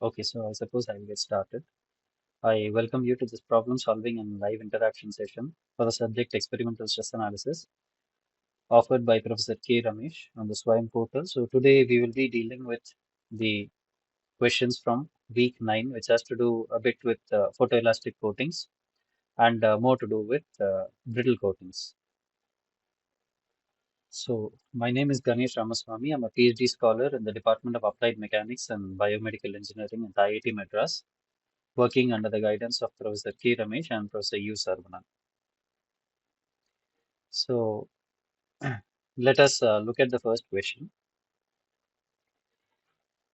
Okay, so I suppose I'll get started. I welcome you to this problem solving and live interaction session for the subject experimental stress analysis offered by Professor K. Ramesh on the SWIME portal. So today we will be dealing with the questions from week 9, which has to do a bit with photoelastic coatings and more to do with brittle coatings. So my name is Ganesh Ramaswamy. I'm a PhD scholar in the Department of Applied Mechanics and Biomedical Engineering at IIT Madras, working under the guidance of Professor K. Ramesh and Professor U. Sarvanan. So let us look at the first question.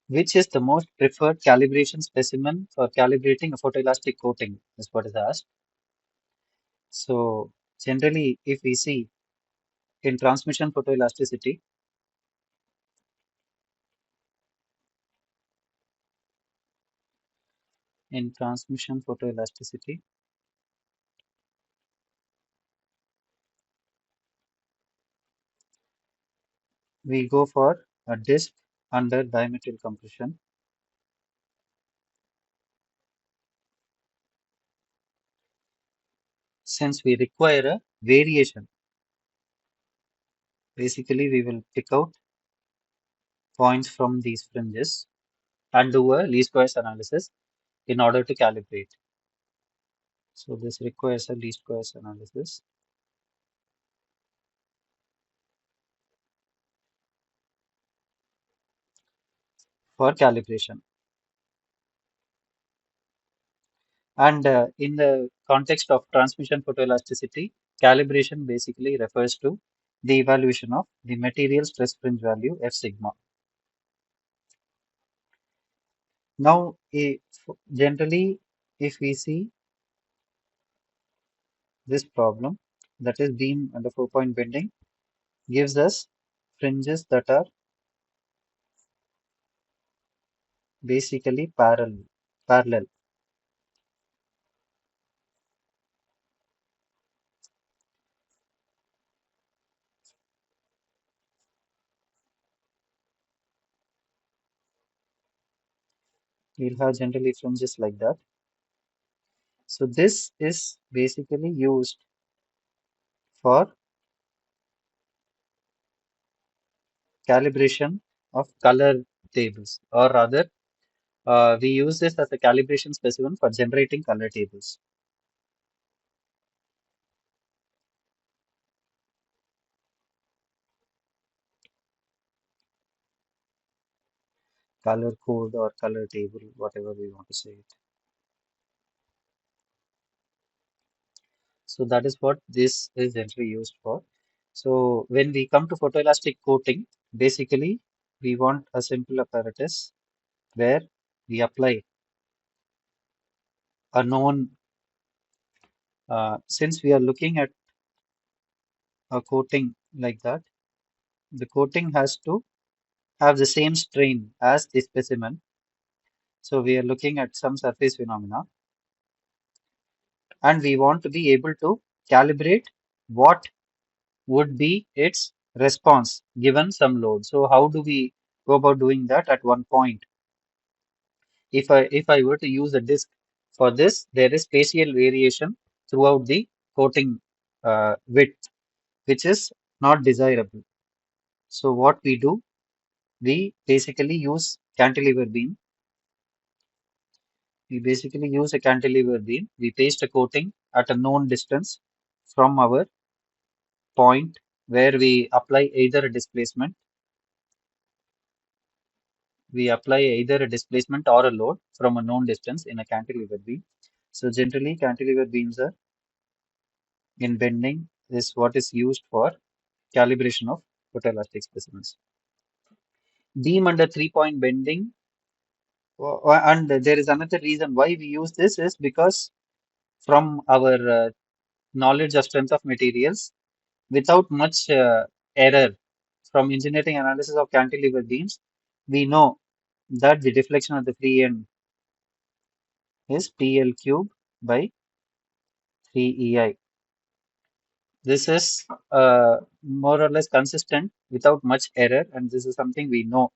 Which is the most preferred calibration specimen for calibrating a photoelastic coating is what is asked. So generally, if we see in transmission photoelasticity, in transmission photoelasticity, we go for a disc under diametric compression since we require a variation. Basically, we will pick out points from these fringes and do a least squares analysis in order to calibrate. So this requires a least squares analysis for calibration. And in the context of transmission photoelasticity, calibration basically refers to the evaluation of the material stress fringe value F sigma. Now, generally, if we see this problem, that is beam under 4-point bending, gives us fringes that are basically parallel. We'll have generally fringes like that. So this is basically used for calibration of color tables, or rather, we use this as a calibration specimen for generating color tables. Color code or color table, whatever we want to say it. So that is what this is generally used for. So when we come to photoelastic coating, basically we want a simple apparatus where we apply a known, since we are looking at a coating like that, the coating has to have the same strain as the specimen. So we are looking at some surface phenomena and we want to be able to calibrate what would be its response given some load. So how do we go about doing that at one point? If I were to use a disk for this, there is spatial variation throughout the coating width, which is not desirable. So what we do, we basically use cantilever beam. We basically use a cantilever beam. We paste a coating at a known distance from our point where we apply either a displacement, or a load from a known distance in a cantilever beam. So generally cantilever beams are in bending is what is used for calibration of photoelastic specimens. Beam under 3-point bending, and there is another reason why we use this is because from our knowledge of strength of materials, without much error from engineering analysis of cantilever beams, we know that the deflection of the free end is PL cube by 3EI. This is more or less consistent without much error, and this is something we know.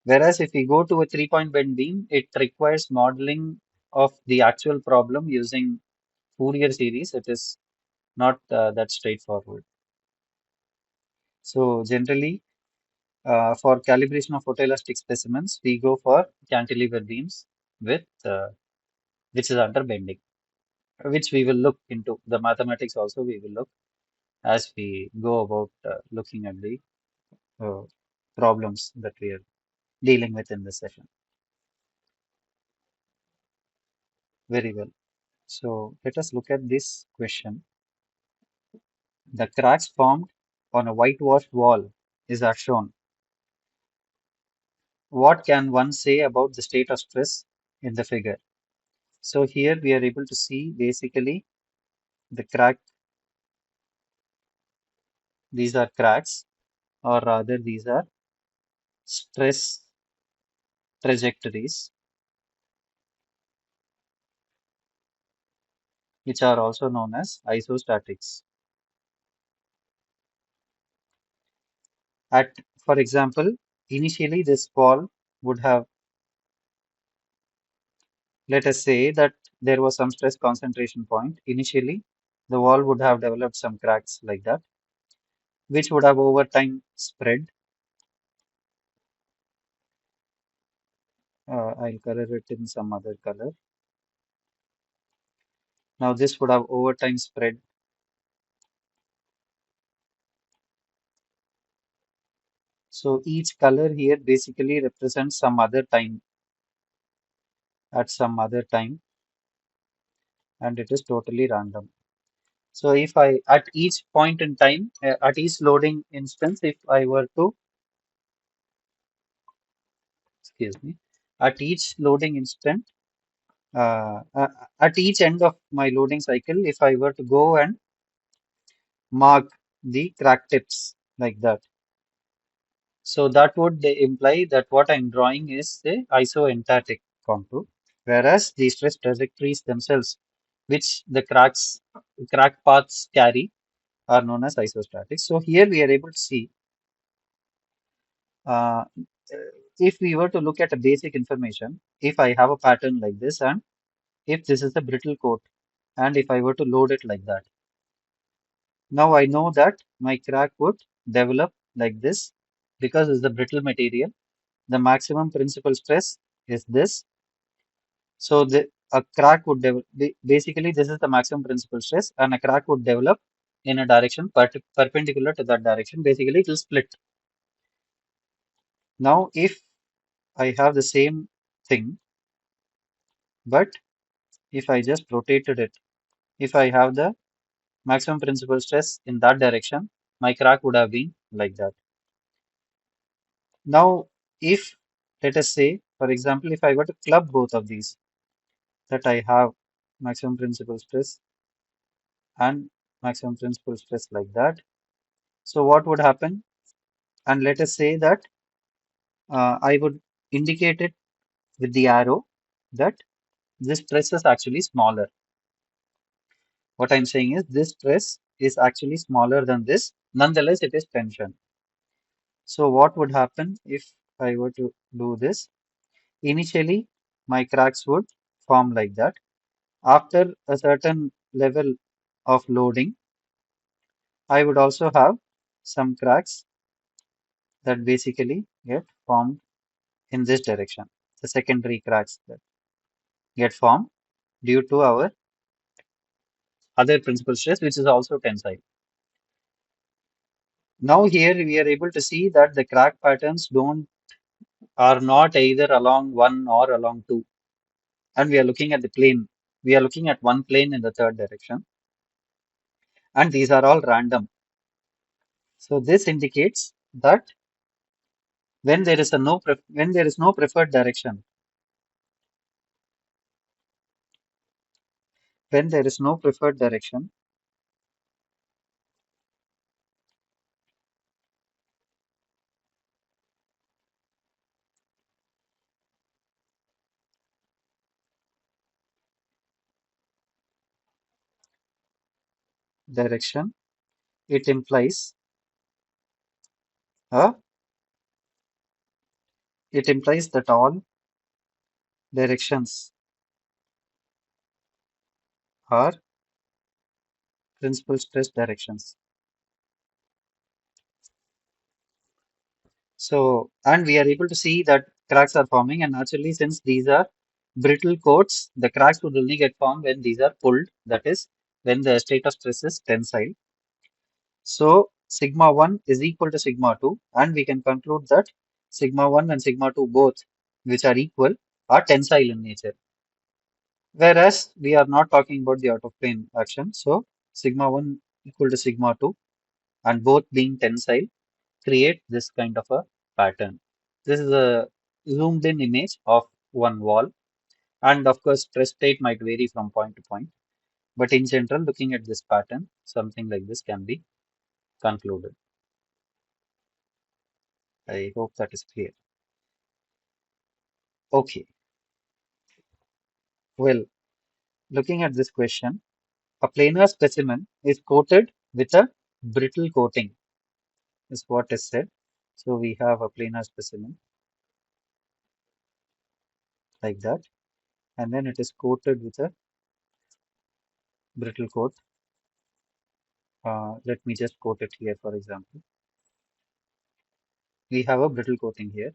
Whereas if we go to a three-point bend beam, it requires modeling of the actual problem using Fourier series. It is not that straightforward. So generally, for calibration of photoelastic specimens, we go for cantilever beams with which is under bending, which we will look into. The mathematics also we will look as we go about looking at the uh, problems that we are dealing with in this session. Very well. So let us look at this question. The cracks formed on a whitewashed wall is as shown. What can one say about the state of stress in the figure? So here we are able to see basically the crack. These are cracks, or rather these are stress trajectories, which are also known as isostatics. At, for example, initially this wall would have, let us say that there was some stress concentration point. Initially, the wall would have developed some cracks like that, which would have over time spread. I'll color it in some other color. Now this would have over time spread. So each color here basically represents some other time at some other time, and it is totally random. So if I, at each point in time, at each loading instance, if I were to, excuse me, at each loading instant, at each end of my loading cycle, if I were to go and mark the crack tips like that, so that would imply that what I'm drawing is a isoentalpic contour, whereas the stress trajectories themselves, which the crack paths carry, are known as isostatic. So here we are able to see, uh, if we were to look at a basic information, if I have a pattern like this, and if this is a brittle coat, and if I were to load it like that, now I know that my crack would develop like this because it's the brittle material. The maximum principal stress is this. So a crack would develop, basically this is the maximum principal stress, and a crack would develop in a direction perpendicular to that direction. Basically it will split. Now if I have the same thing, but if I just rotated it, if I have the maximum principal stress in that direction, my crack would have been like that. Now, if, let us say, for example, if I were to club both of these, that I have maximum principal stress and maximum principal stress like that. So what would happen? And let us say that I would indicate it with the arrow that this stress is actually smaller. What I'm saying is this stress is actually smaller than this. Nonetheless, it is tension. So what would happen if I were to do this? Initially, my cracks would form like that. After a certain level of loading, I would also have some cracks that basically get formed in this direction. The secondary cracks that get formed due to our other principal stress, which is also tensile. Now here we are able to see that the crack patterns don't are not either along one or along two. And we are looking at the plane. We are looking at one plane in the third direction. And these are all random. So this indicates that when there is when there is no preferred direction, when there is no preferred direction, it implies a It implies that all directions are principal stress directions. So, and we are able to see that cracks are forming, and naturally, since these are brittle coats, the cracks would only get formed when these are pulled, that is, when the state of stress is tensile. So, sigma 1 is equal to sigma 2, and we can conclude that sigma 1 and sigma 2 both, which are equal, are tensile in nature. Whereas we are not talking about the out of plane action. So, sigma 1 equal to sigma 2, and both being tensile create this kind of a pattern. This is a zoomed in image of one wall, and of course stress state might vary from point to point, but in general, looking at this pattern, something like this can be concluded. I hope that is clear. Okay, well, looking at this question, a planar specimen is coated with a brittle coating, is what is said. So we have a planar specimen like that, and then it is coated with a brittle coat. Let me just quote it here, for example. We have a brittle coating here,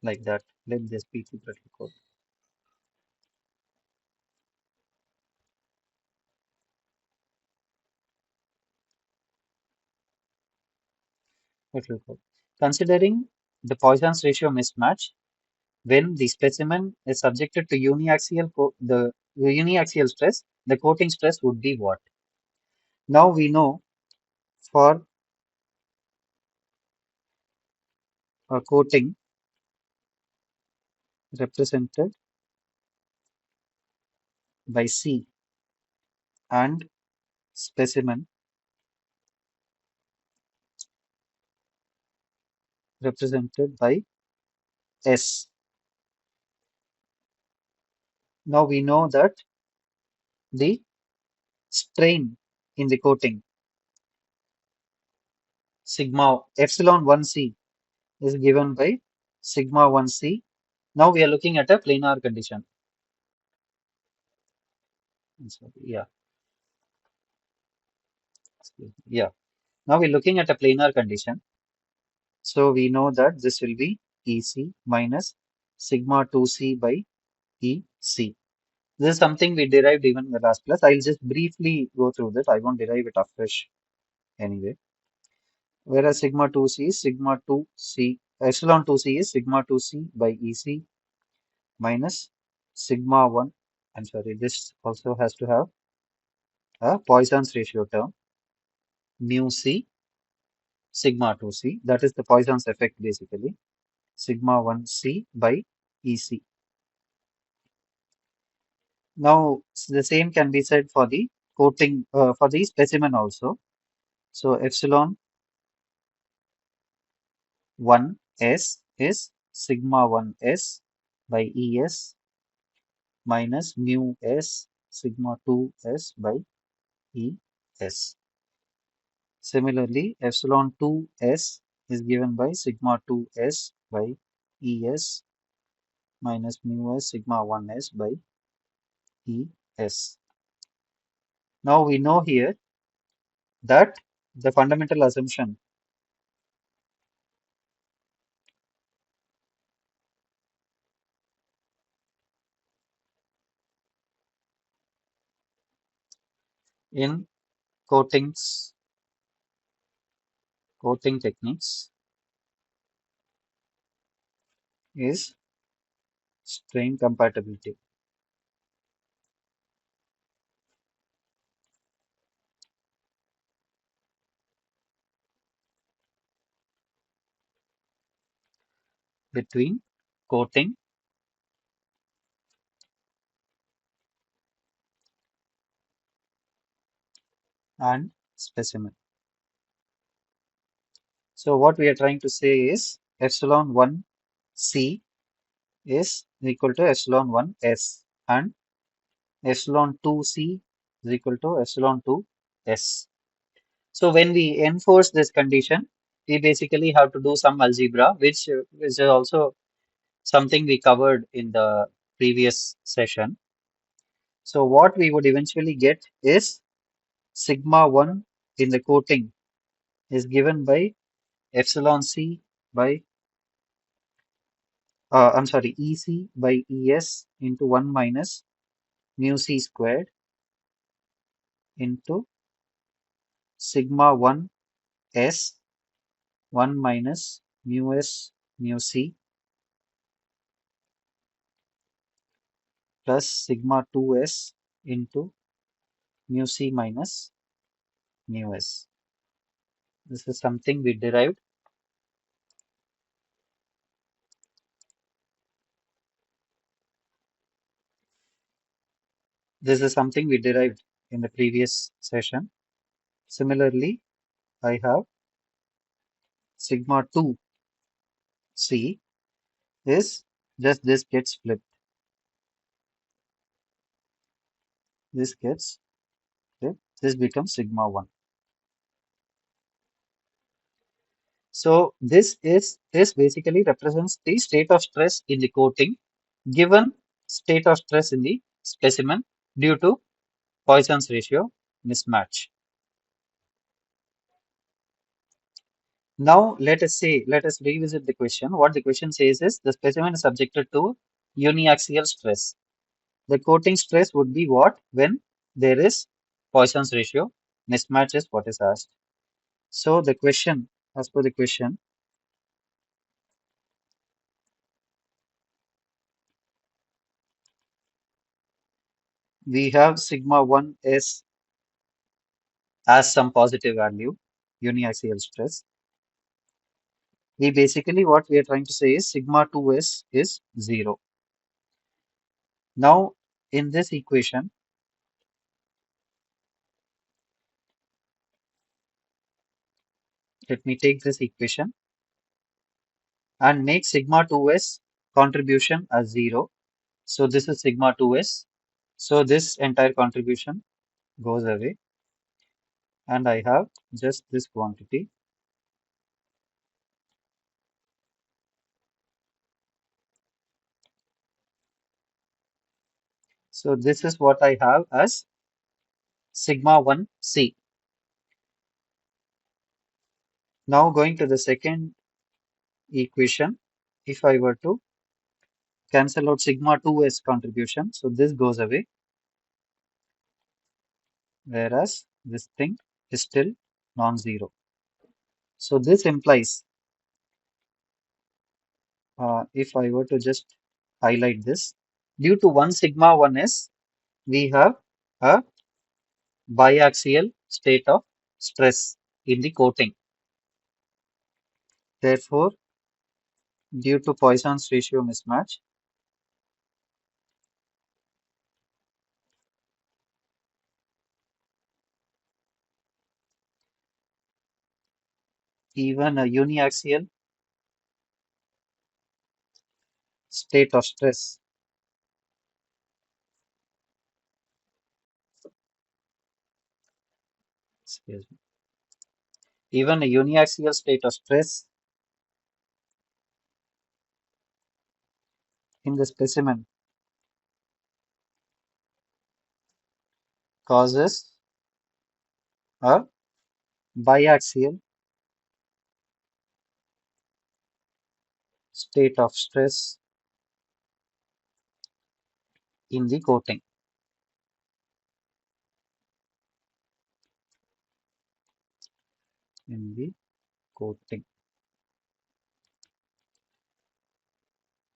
like that. Let this be the brittle coat. Brittle coat. Considering the Poisson's ratio mismatch, when the specimen is subjected to the uniaxial stress, the coating stress would be what? Now we know for a coating represented by C and specimen represented by S. Now we know that the strain in the coating sigma epsilon 1C is given by sigma 1C. Now we are looking at a planar condition. Yeah, yeah. Now we're looking at a planar condition. So we know that this will be EC minus sigma 2C by EC. This is something we derived even in the last class. I'll just briefly go through this. I won't derive it afresh anyway. Whereas sigma 2C is sigma 2C, epsilon 2C is sigma 2C by EC minus sigma 1. I'm sorry, this also has to have a Poisson's ratio term, mu C, sigma 2C. That is the Poisson's effect basically, sigma 1C by EC. Now, the same can be said for the coating, for the specimen also. So, epsilon 1S is sigma 1S by ES minus mu S sigma 2S by ES. Similarly, epsilon 2S is given by sigma 2S by ES minus mu S sigma 1S by ES. Now we know here that the fundamental assumption in coatings, coating techniques is strain compatibility between coating and specimen. So what we are trying to say is epsilon 1 C is equal to epsilon 1 S and epsilon 2 C is equal to epsilon 2 S. So when we enforce this condition, we basically have to do some algebra, which is also something we covered in the previous session. So what we would eventually get is sigma 1 in the coating is given by epsilon c by, I'm sorry, EC by ES into 1 minus mu c squared into sigma 1 S 1 minus mu S mu c plus sigma 2s into mu c minus mu s. This is something we derived. This is something we derived in the previous session. Similarly, I have sigma 2c is just this gets flipped. This gets flipped. This becomes sigma 1. So this basically represents the state of stress in the coating given state of stress in the specimen due to Poisson's ratio mismatch. Now let us revisit the question. What the question says is the specimen is subjected to uniaxial stress. The coating stress would be what when there is Poisson's ratio mismatch is what is asked. So the question, as per the question, we have sigma 1 s as some positive value, uniaxial stress. We basically what we are trying to say is sigma 2s is 0. Now in this equation, let me take this equation and make sigma 2s contribution as 0. So this is sigma 2s. So this entire contribution goes away and I have just this quantity. So this is what I have as sigma 1c. Now going to the second equation, if I were to cancel out sigma 2s contribution, so this goes away, whereas this thing is still non-zero. So this implies, if I were to just highlight this, due to 1 sigma 1s, we have a biaxial state of stress in the coating. Therefore, due to Poisson's ratio mismatch, even a uniaxial state of stress excuse me, even a uniaxial state of stress in the specimen causes a biaxial state of stress in the coating. In the coating.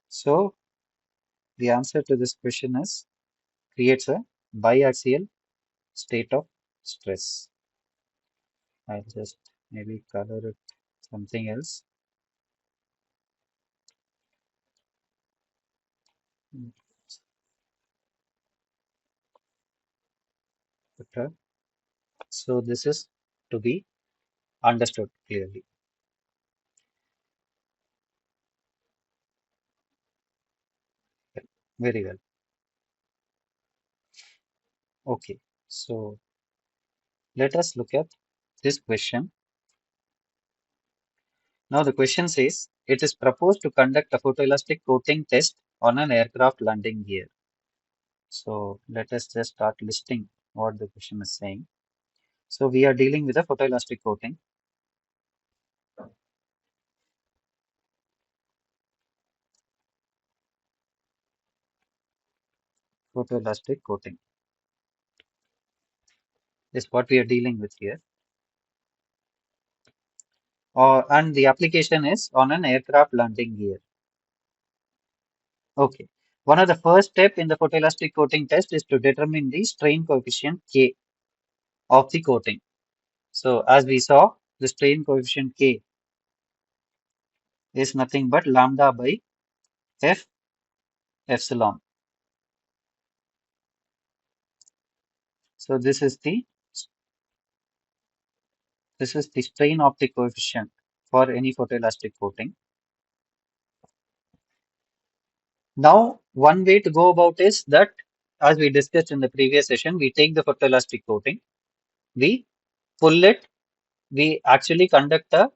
So the answer to this question is creates a biaxial state of stress. I'll just maybe color it something else. Better. So this is to be understood clearly. Very well. Okay. So let us look at this question. Now the question says, it is proposed to conduct a photoelastic coating test on an aircraft landing gear. So let us just start listing what the question is saying. So we are dealing with a photoelastic coating. Photoelastic coating is what we are dealing with here. And the application is on an aircraft landing gear. Okay. One of the first step in the photoelastic coating test is to determine the strain coefficient K of the coating. So as we saw, the strain coefficient K is nothing but lambda by F epsilon. So this is the strain of the coefficient for any photoelastic coating. Now, one way to go about is that, as we discussed in the previous session, we take the photoelastic coating, we pull it, we actually conduct a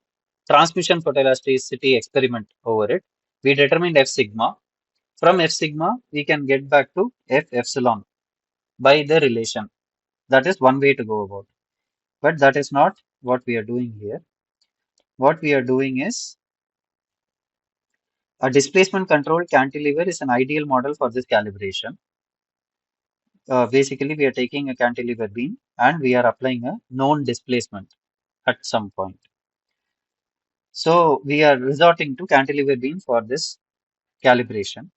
transmission photoelasticity experiment over it. We determined F sigma. From F sigma, we can get back to F epsilon by the relation. That is one way to go about. But that is not what we are doing here. What we are doing is a displacement controlled cantilever is an ideal model for this calibration. Basically, we are taking a cantilever beam and we are applying a known displacement at some point. So we are resorting to cantilever beam for this calibration.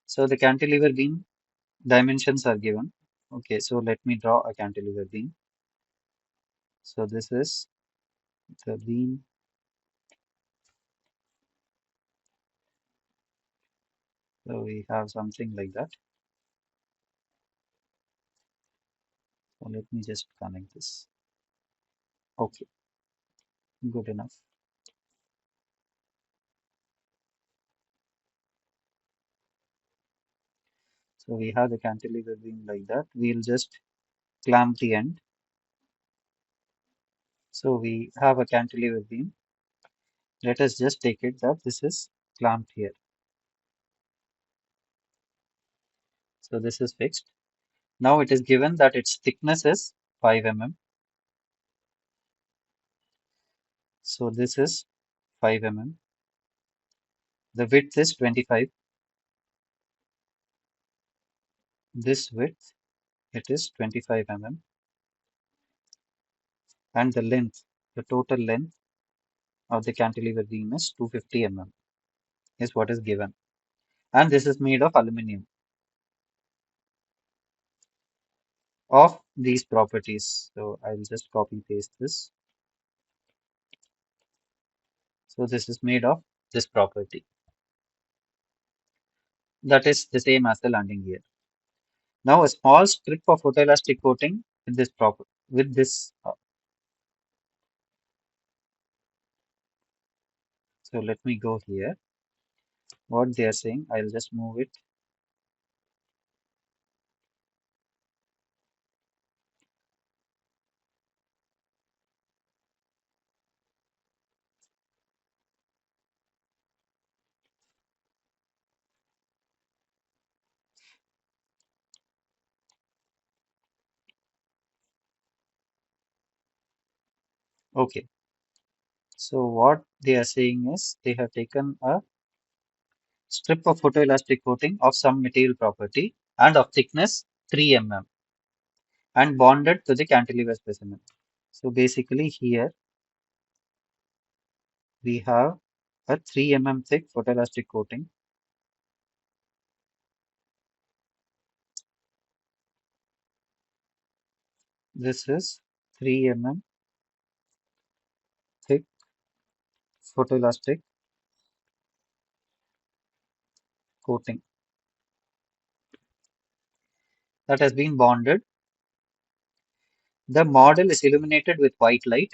So the cantilever beam dimensions are given. Okay, so let me draw a cantilever beam. So this is the beam. So we have something like that. So let me just connect this. Okay, good enough. So we have the cantilever beam like that. We'll just clamp the end. So we have a cantilever beam. Let us just take it that this is clamped here. So this is fixed. Now it is given that its thickness is 5 mm. So this is 5 mm. The width is 25. This width, it is 25 mm. And the length, the total length of the cantilever beam is 250 mm is what is given. And this is made of aluminum of these properties. So I'll just copy paste this. So this is made of this property. That is the same as the landing gear. Now a small strip of photoelastic coating with this so let me go here. What they are saying, I'll just move it. Okay. So what they are saying is they have taken a strip of photoelastic coating of some material property and of thickness 3 mm and bonded to the cantilever specimen. So basically here we have a 3 mm thick photoelastic coating. This is 3 mm thick photoelastic coating that has been bonded. The model is illuminated with white light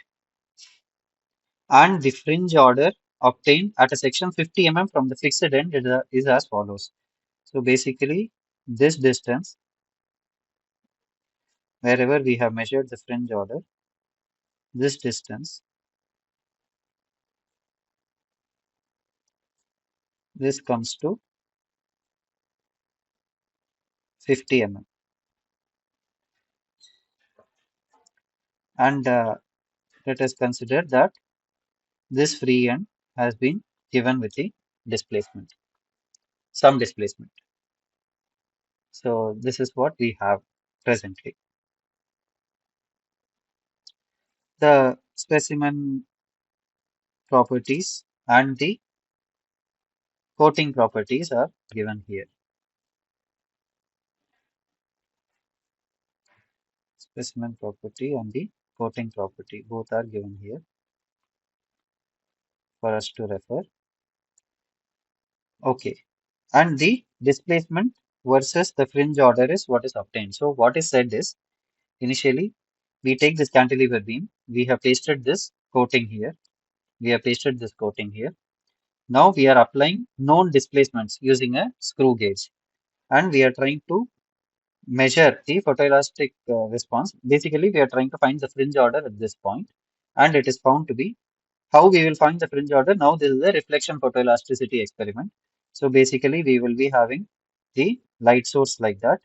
and the fringe order obtained at a section 50 mm from the fixed end is as follows. So basically this distance, wherever we have measured the fringe order, this distance This comes to 50 mm. And let us consider that this free end has been given with the displacement, some displacement. So this is what we have presently. The specimen properties and the coating properties are given here. Specimen property and the coating property both are given here for us to refer. Okay. And the displacement versus the fringe order is what is obtained. So what is said is initially we take this cantilever beam, we have pasted this coating here, we have pasted this coating here. Now we are applying known displacements using a screw gauge and we are trying to measure the photoelastic response. Basically, we are trying to find the fringe order at this point and it is found to be how we will find the fringe order. Now this is a reflection photoelasticity experiment. So basically we will be having the light source like that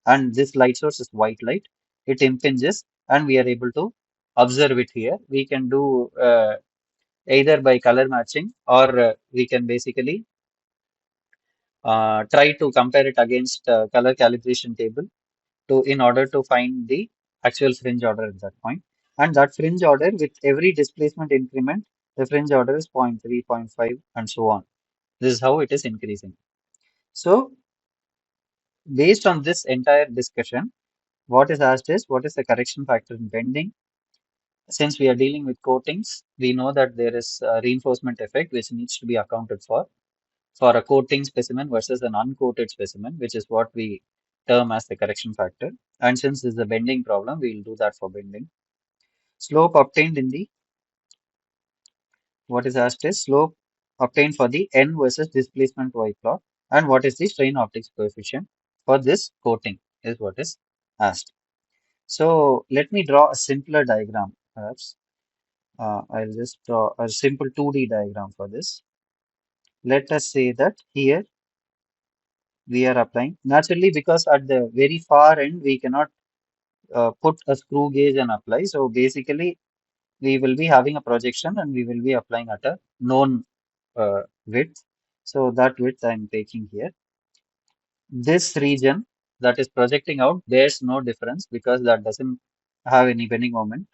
and this light source is white light. It impinges and we are able to observe it here. We can do either by color matching or we can basically try to compare it against color calibration table to in order to find the actual fringe order at that point. And that fringe order with every displacement increment, the fringe order is 0.3, 0.5 and so on. This is how it is increasing. So based on this entire discussion, what is asked is what is the correction factor in bending? Since we are dealing with coatings, we know that there is a reinforcement effect which needs to be accounted for a coating specimen versus an uncoated specimen, which is what we term as the correction factor. And since this is a bending problem, we will do that for bending. Slope obtained in the, what is asked is slope obtained for the N versus displacement Y plot. And what is the strain optics coefficient for this coating is what is asked. So let me draw a simpler diagram, perhaps. I'll just draw a simple 2D diagram for this. Let us say that here we are applying naturally because at the very far end we cannot put a screw gauge and apply. So basically we will be having a projection and we will be applying at a known width. So that width I am taking here. This region that is projecting out, there's no difference because that doesn't have any bending moment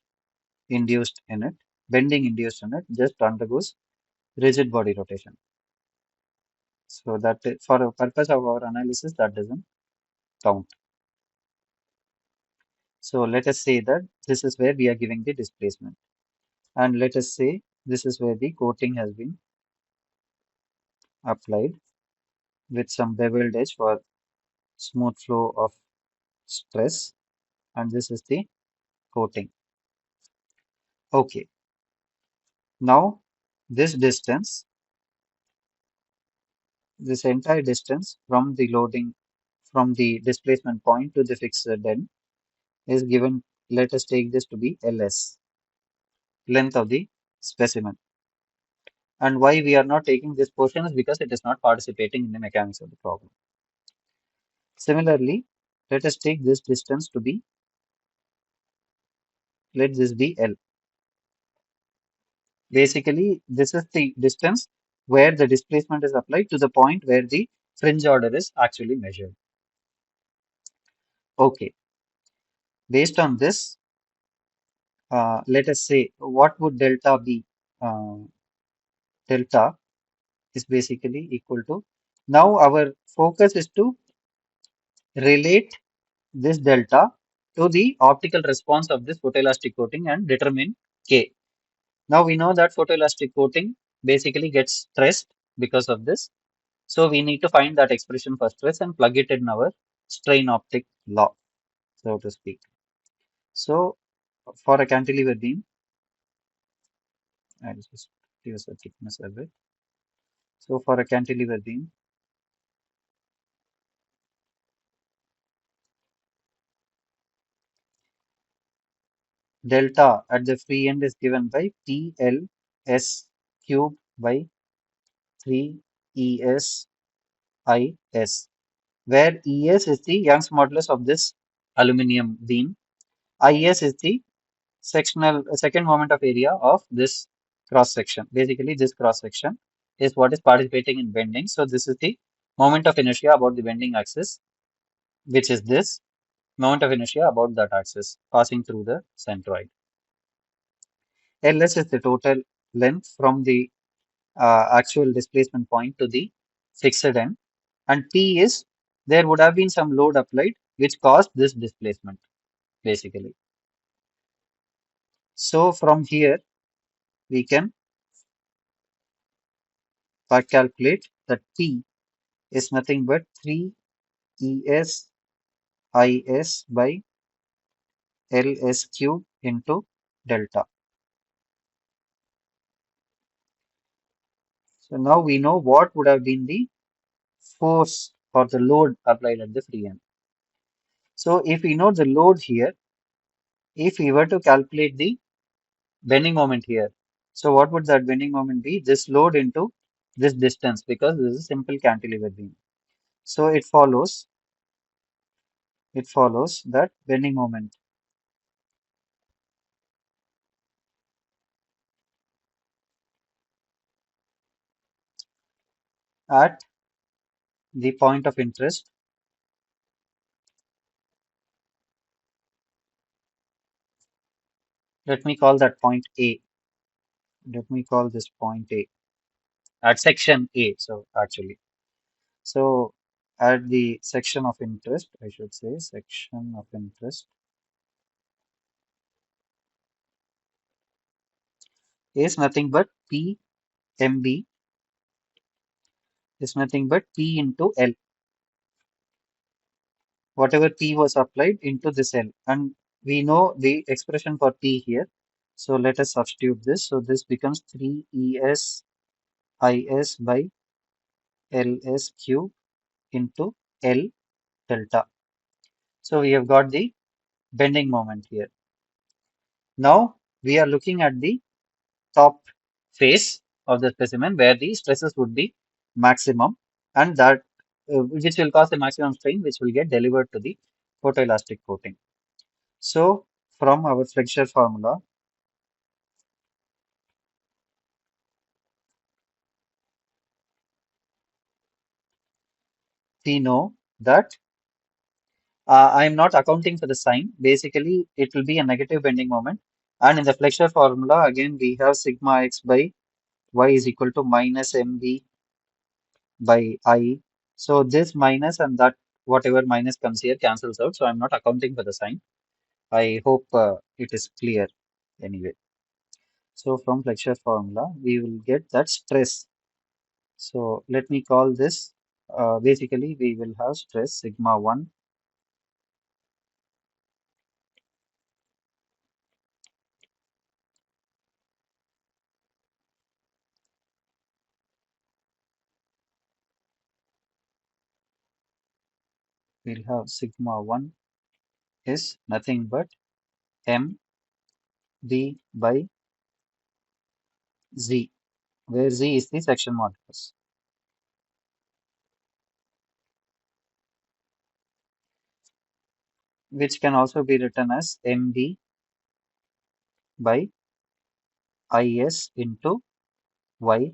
induced in it. Bending induced in it just undergoes rigid body rotation. So that for a purpose of our analysis that doesn't count. So let us say that this is where we are giving the displacement. And let us say this is where the coating has been applied with some beveled edge for smooth flow of stress. And this is the coating. Okay. Now this distance, this entire distance from the loading, from the displacement point to the fixed end is given. Let us take this to be LS, length of the specimen. And why we are not taking this portion is because it is not participating in the mechanics of the problem. Similarly, let us take this distance to be, let this be L. Basically, this is the distance where the displacement is applied to the point where the fringe order is actually measured. Okay, based on this, let us say what would delta be? Delta is basically equal to, now our focus is to relate this delta to the optical response of this photoelastic coating and determine K. Now we know that photoelastic coating basically gets stressed because of this. So we need to find that expression for stress and plug it in our strain optic law, so to speak. So for a cantilever beam, I'll just reduce the thickness a bit. So for a cantilever beam, delta at the free end is given by PLS cube by 3 ES, IS, where ES is the Young's modulus of this aluminum beam. IS is the second moment of area of this cross section. Basically, this cross section is what is participating in bending. So this is the moment of inertia about the bending axis, which is this moment of inertia about that axis passing through the centroid. LS is the total length from the actual displacement point to the fixed end, and P is there would have been some load applied which caused this displacement basically. So from here we can calculate that P is nothing but 3 ES IS by LS cube into delta. So now we know what would have been the force or the load applied at the free end. So if we know the load here, if we were to calculate the bending moment here, so what would that bending moment be? This load into this distance, because this is a simple cantilever beam. So it follows that bending moment at the point of interest. Let me call that point A. Let me call this point A at section A. So at the section of interest, I should say section of interest is nothing but PMB is nothing but P into L. Whatever P was applied into this L, and we know the expression for P here. So let us substitute this. So this becomes 3 ES IS by LS cube into L delta. So we have got the bending moment here. Now we are looking at the top face of the specimen where the stresses would be maximum, and that which will cause the maximum strain which will get delivered to the photoelastic coating. So from our flexure formula, we know that I am not accounting for the sign. Basically, it will be a negative bending moment. And in the flexure formula, again, we have sigma x by y is equal to minus mb by I. So this minus and that whatever minus comes here cancels out. So I'm not accounting for the sign. I hope it is clear anyway. So from flexure formula, we will get that stress. So let me call this, basically we will have stress sigma 1 we'll have sigma 1 is nothing but m b by z, where z is the section modulus, which can also be written as mb by is into y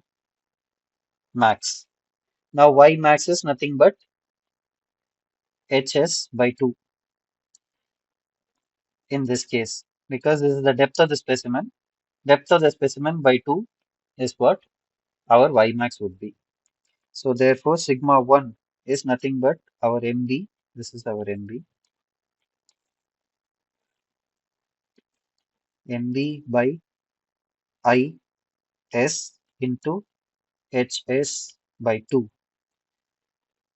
max. Now y max is nothing but hs by 2 in this case, because this is the depth of the specimen. Depth of the specimen by 2 is what our y max would be. So therefore sigma 1 is nothing but our mb. This is our mb by is into hs by 2.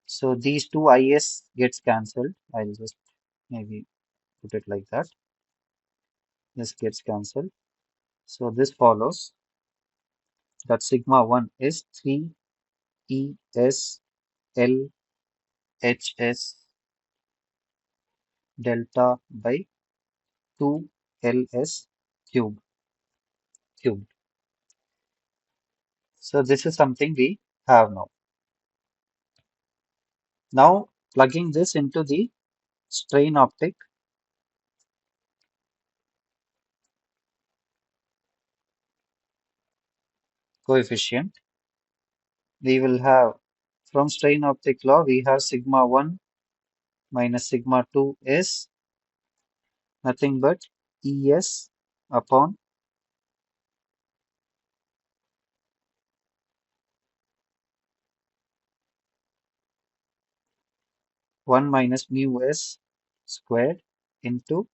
So these two is gets cancelled. I'll just maybe put it like that. This gets cancelled. So this follows that sigma 1 is 3 es hs delta by 2 ls cubed. So this is something we have now. Now plugging this into the strain optic coefficient, we will have from strain optic law, we have sigma 1 minus sigma 2 is nothing but Es upon 1 minus mu s squared into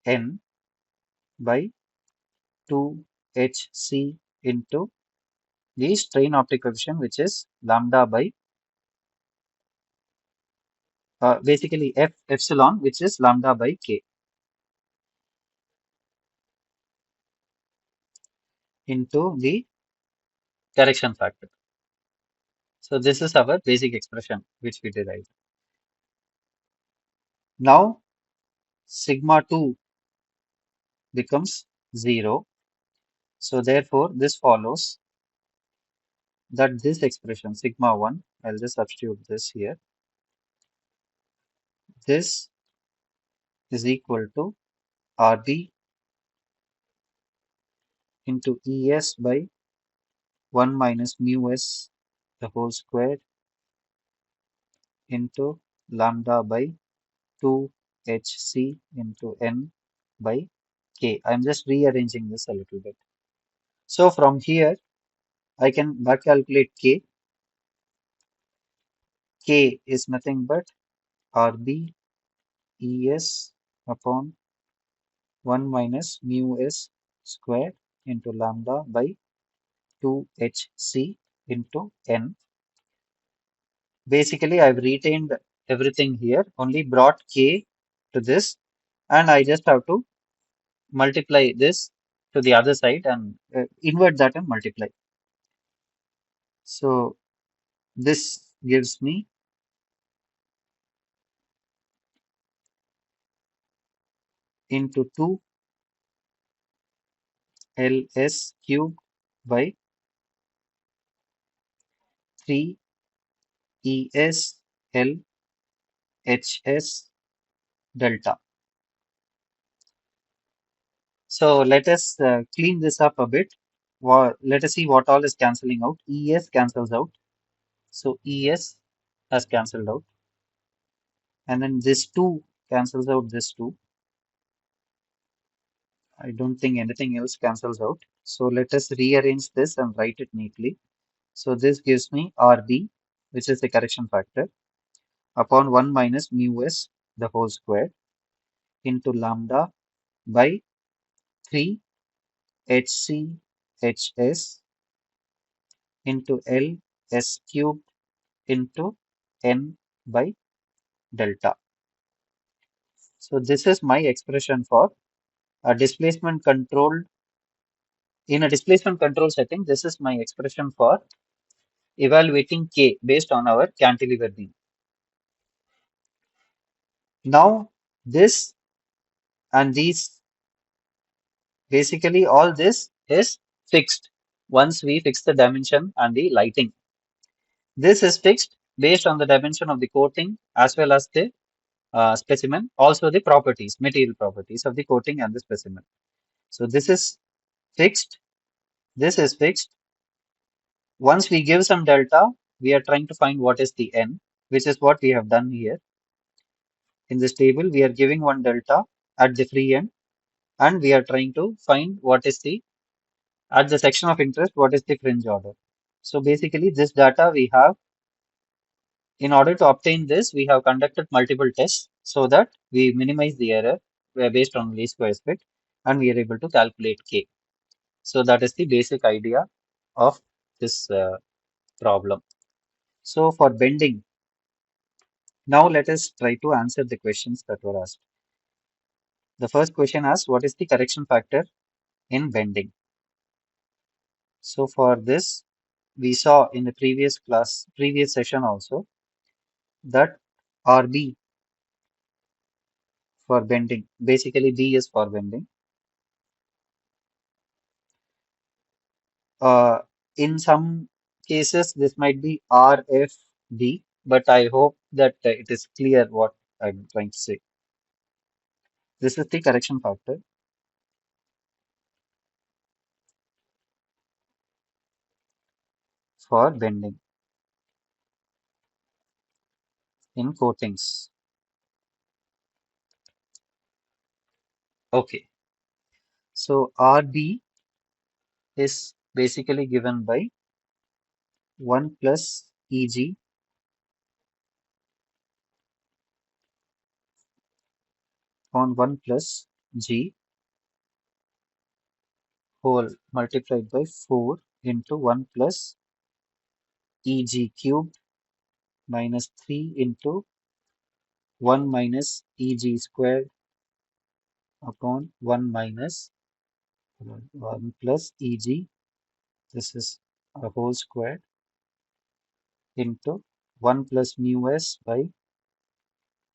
n by 2hc into the strain optic coefficient, which is lambda by basically f epsilon, which is lambda by k into the correction factor. So this is our basic expression which we derived. Now sigma 2 becomes 0. So therefore this follows that this expression sigma 1, I'll just substitute this here. This is equal to RB into ES by 1 minus mu s the whole squared into lambda by 2hc into n by k. I'm just rearranging this a little bit. So from here, I can back calculate k. K is nothing but RB ES upon 1 minus mu s squared into lambda by 2hc into n. Basically, I've retained everything here, only brought k to this, and I just have to multiply this to the other side and invert that and multiply. So this gives me into 2 ls cube by 3 es l hs delta. So let us clean this up a bit. Let us see what all is cancelling out. Es cancels out. So es has cancelled out. And then this 2 cancels out this 2. I don't think anything else cancels out. So let us rearrange this and write it neatly. So this gives me RB, which is the correction factor, upon 1 minus mu s the whole square into lambda by 3 hc hs into L s cubed into n by delta. So this is my expression for a displacement controlled. In a displacement control setting, this is my expression for evaluating K based on our cantilever beam. Now this and these, basically all this is fixed once we fix the dimension and the lighting. This is fixed based on the dimension of the coating as well as the specimen, also the properties, material properties of the coating and the specimen. So this is fixed, this is fixed. Once we give some delta, we are trying to find what is the n, which is what we have done here. In this table, we are giving one delta at the free end, and we are trying to find what is the, at the section of interest, what is the fringe order. So basically, this data we have, in order to obtain this, we have conducted multiple tests so that we minimize the error based on least squares fit, and we are able to calculate K. So that is the basic idea of this problem. So for bending, now let us try to answer the questions that were asked. The first question asks, what is the correction factor in bending? So for this, we saw in the previous class, previous session also, that RB for bending, basically B is for bending. In some cases, this might be RFD, but I hope that it is clear what I'm trying to say. This is the correction factor for bending in coatings. Okay, so RB is basically given by 1 plus EG on 1 plus G whole multiplied by 4 into 1 plus EG cubed minus 3 into 1 minus EG squared upon 1 minus 1 plus EG. This is a whole squared into 1 plus mu S by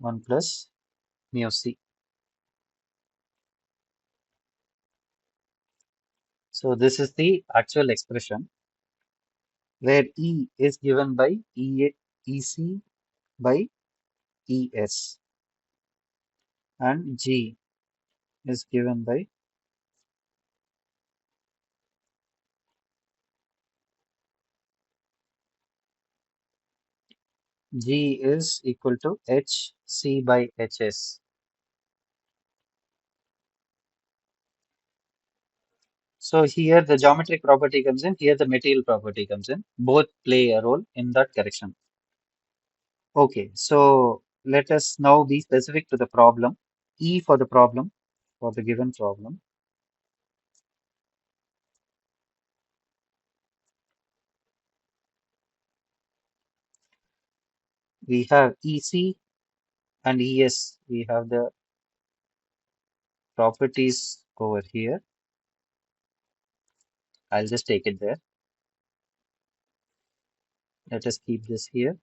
1 plus mu C. So this is the actual expression where E is given by EC by ES and G is given by G is equal to HC by HS. So here the geometric property comes in, here the material property comes in. Both play a role in that correction. Okay, so let us now be specific to the problem. E for the problem, for the given problem. We have EC and ES. We have the properties over here. I'll just take it there. Let us keep this here.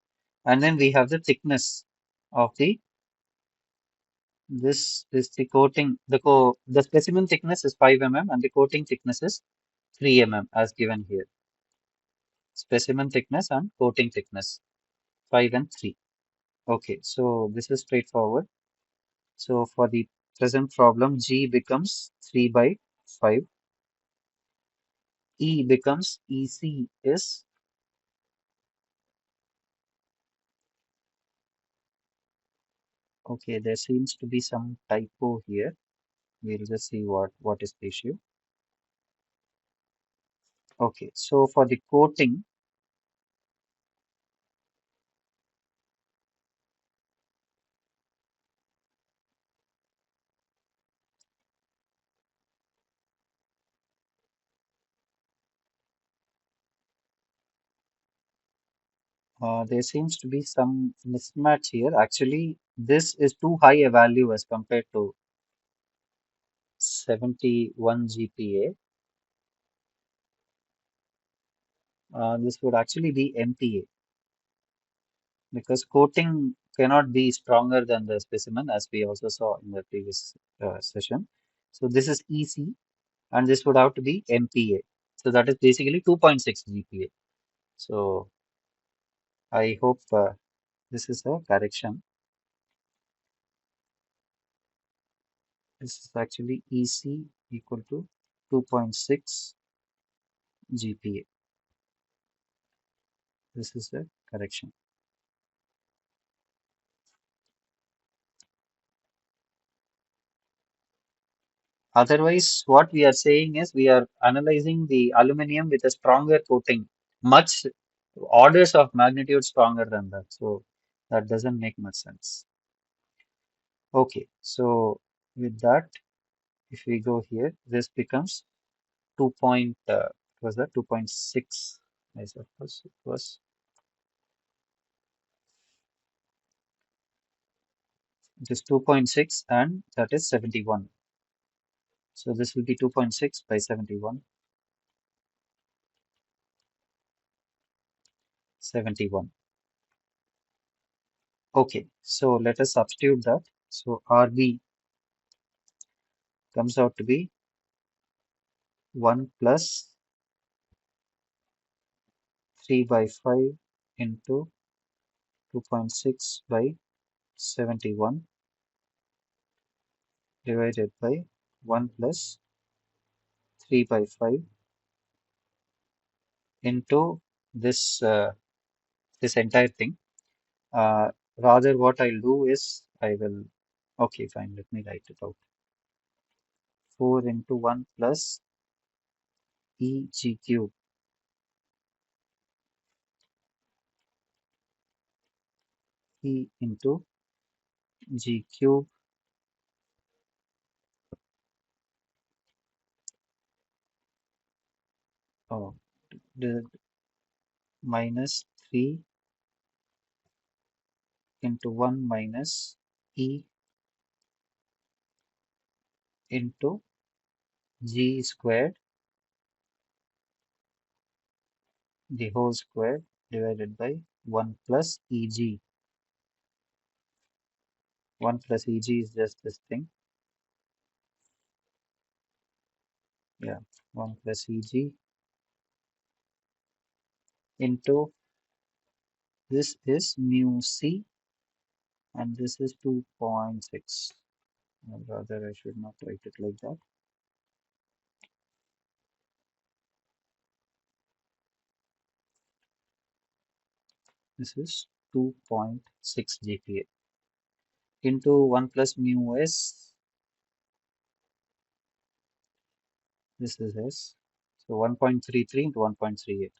And then we have the thickness of this is the coating. The specimen thickness is 5 mm and the coating thickness is 3 mm as given here. Specimen thickness and coating thickness 5 and 3. Okay, so this is straightforward. So for the present problem, G becomes 3 by 5. E becomes EC is, okay, there seems to be some typo here. We'll just see what is the issue. Okay, so for the coating, there seems to be some mismatch here. Actually, this is too high a value as compared to 71 GPa. This would actually be MPa because coating cannot be stronger than the specimen as we also saw in the previous session. So this is EC and this would have to be MPa. So that is basically 2.6 GPa. So I hope this is a correction. This is actually EC equal to 2.6 GPa. This is a correction. Otherwise, what we are saying is we are analyzing the aluminum with a stronger coating, much orders of magnitude stronger than that. So that doesn't make much sense. Okay, so with that, if we go here, this becomes 2 point, was that 2.6? I suppose it was. It is 2.6 and that is 71. So this will be 2.6 by 71, 71. Okay, so let us substitute that. So RB comes out to be 1 plus 3 by 5 into 2.6 by 71 divided by 1 plus 3 by 5 into this entire thing. Rather, what I'll do is okay, fine, let me write it out. 4 into 1 plus EG cube E into G cube oh, the minus 3 into 1 minus E into G squared, the whole square divided by 1 plus EG. 1 plus EG is just this thing. Yeah, 1 plus EG into this is mu C and this is 2.6. Or rather, I should not write it like that. This is 2.6 GPa into 1 plus mu S. This is S. So 1.33 into 1.38.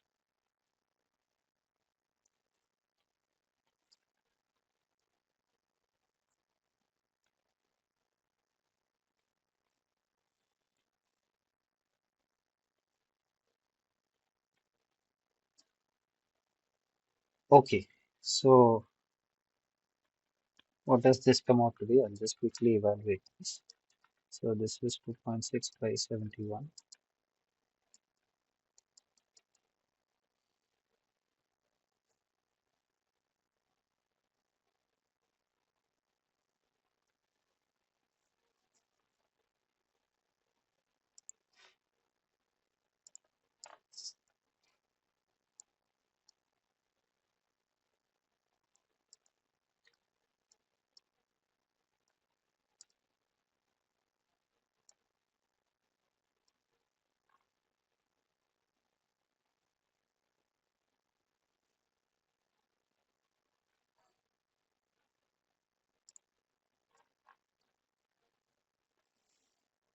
Okay, so what does this come out to be? I'll just quickly evaluate this. So this is 2.6 by 71.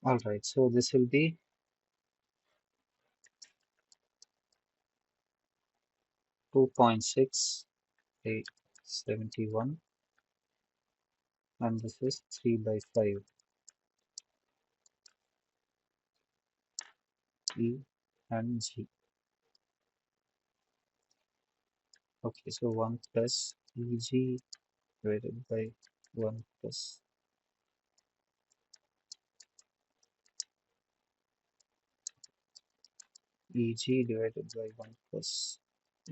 All right, so this will be 2.6 by 71 and this is 3 by 5 E and G. Okay, so 1 plus EG divided by 1 plus EG divided by 1 plus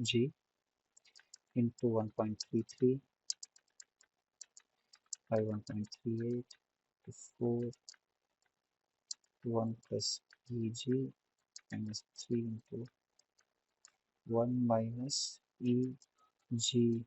G into 1.33 by 1.38 to 4 to 1 plus EG minus 3 into 1 minus EG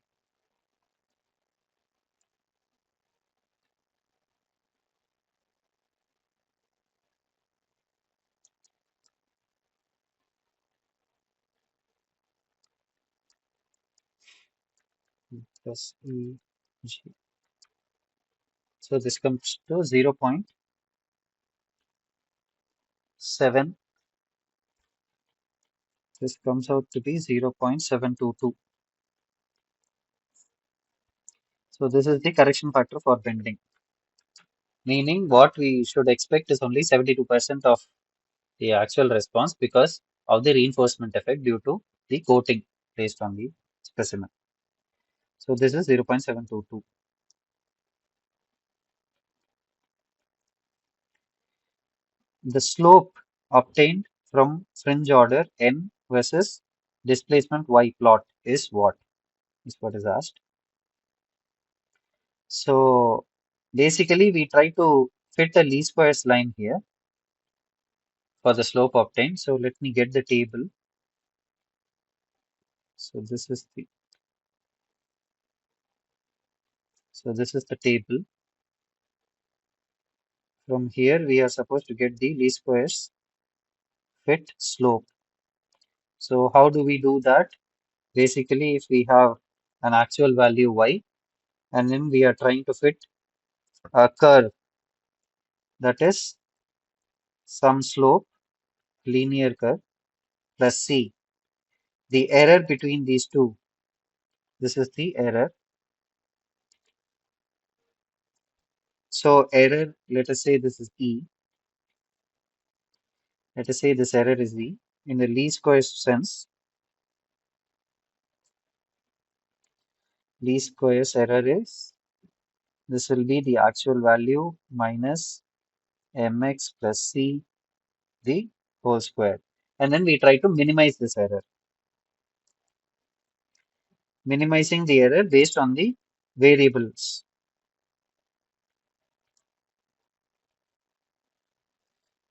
plus EG. So this comes to 0.7. This comes out to be 0.722. So this is the correction factor for bending, meaning what we should expect is only 72% of the actual response because of the reinforcement effect due to the coating placed on the specimen. So this is 0.722. The slope obtained from fringe order n versus displacement y plot is what? Is what is asked. So basically we try to fit a least squares line here for the slope obtained. So let me get the table. So this is the table. From here, we are supposed to get the least squares fit slope. So how do we do that? Basically, if we have an actual value y, and then we are trying to fit a curve that is some slope, linear curve, plus c. The error between these two, this is the error. So error, let us say this is e. Let us say this error is e. In the least squares sense, least squares error is, this will be the actual value minus mx plus c, the whole square. And then we try to minimize this error. Minimizing the error based on the variables.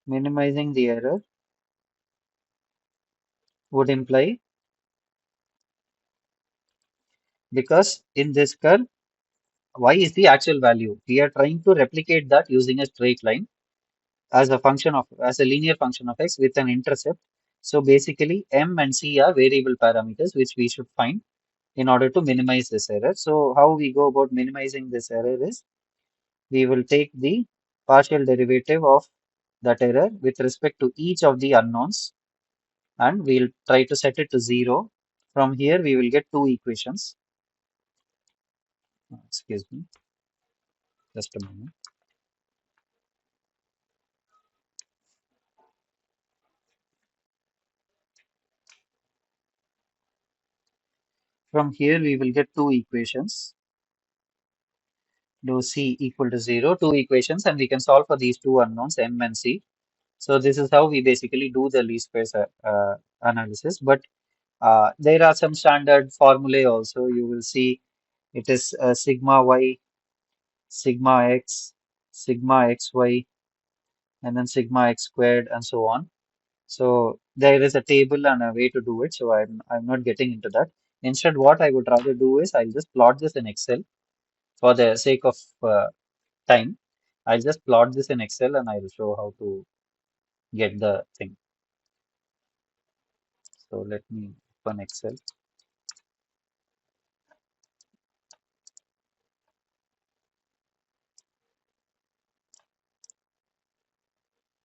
Minimizing the error would imply, because in this curve, y is the actual value. We are trying to replicate that using a straight line as a function of, as a linear function of x with an intercept. So basically, m and c are variable parameters which we should find in order to minimize this error. So how we go about minimizing this error is, we will take the partial derivative of that error with respect to each of the unknowns, and we'll try to set it to 0. From here, we will get two equations. Excuse me, just a moment. From here, we will get two equations. Do c equal to 0, two equations, and we can solve for these two unknowns, m and c. So this is how we basically do the least squares analysis. But there are some standard formulae also. You will see it is sigma y, sigma x, sigma xy, and then sigma x squared, and so on. So there is a table and a way to do it. So I'm not getting into that. Instead, what I would rather do is I'll just plot this in Excel for the sake of time. I'll just plot this in Excel and I'll show how to get the thing. So let me open Excel.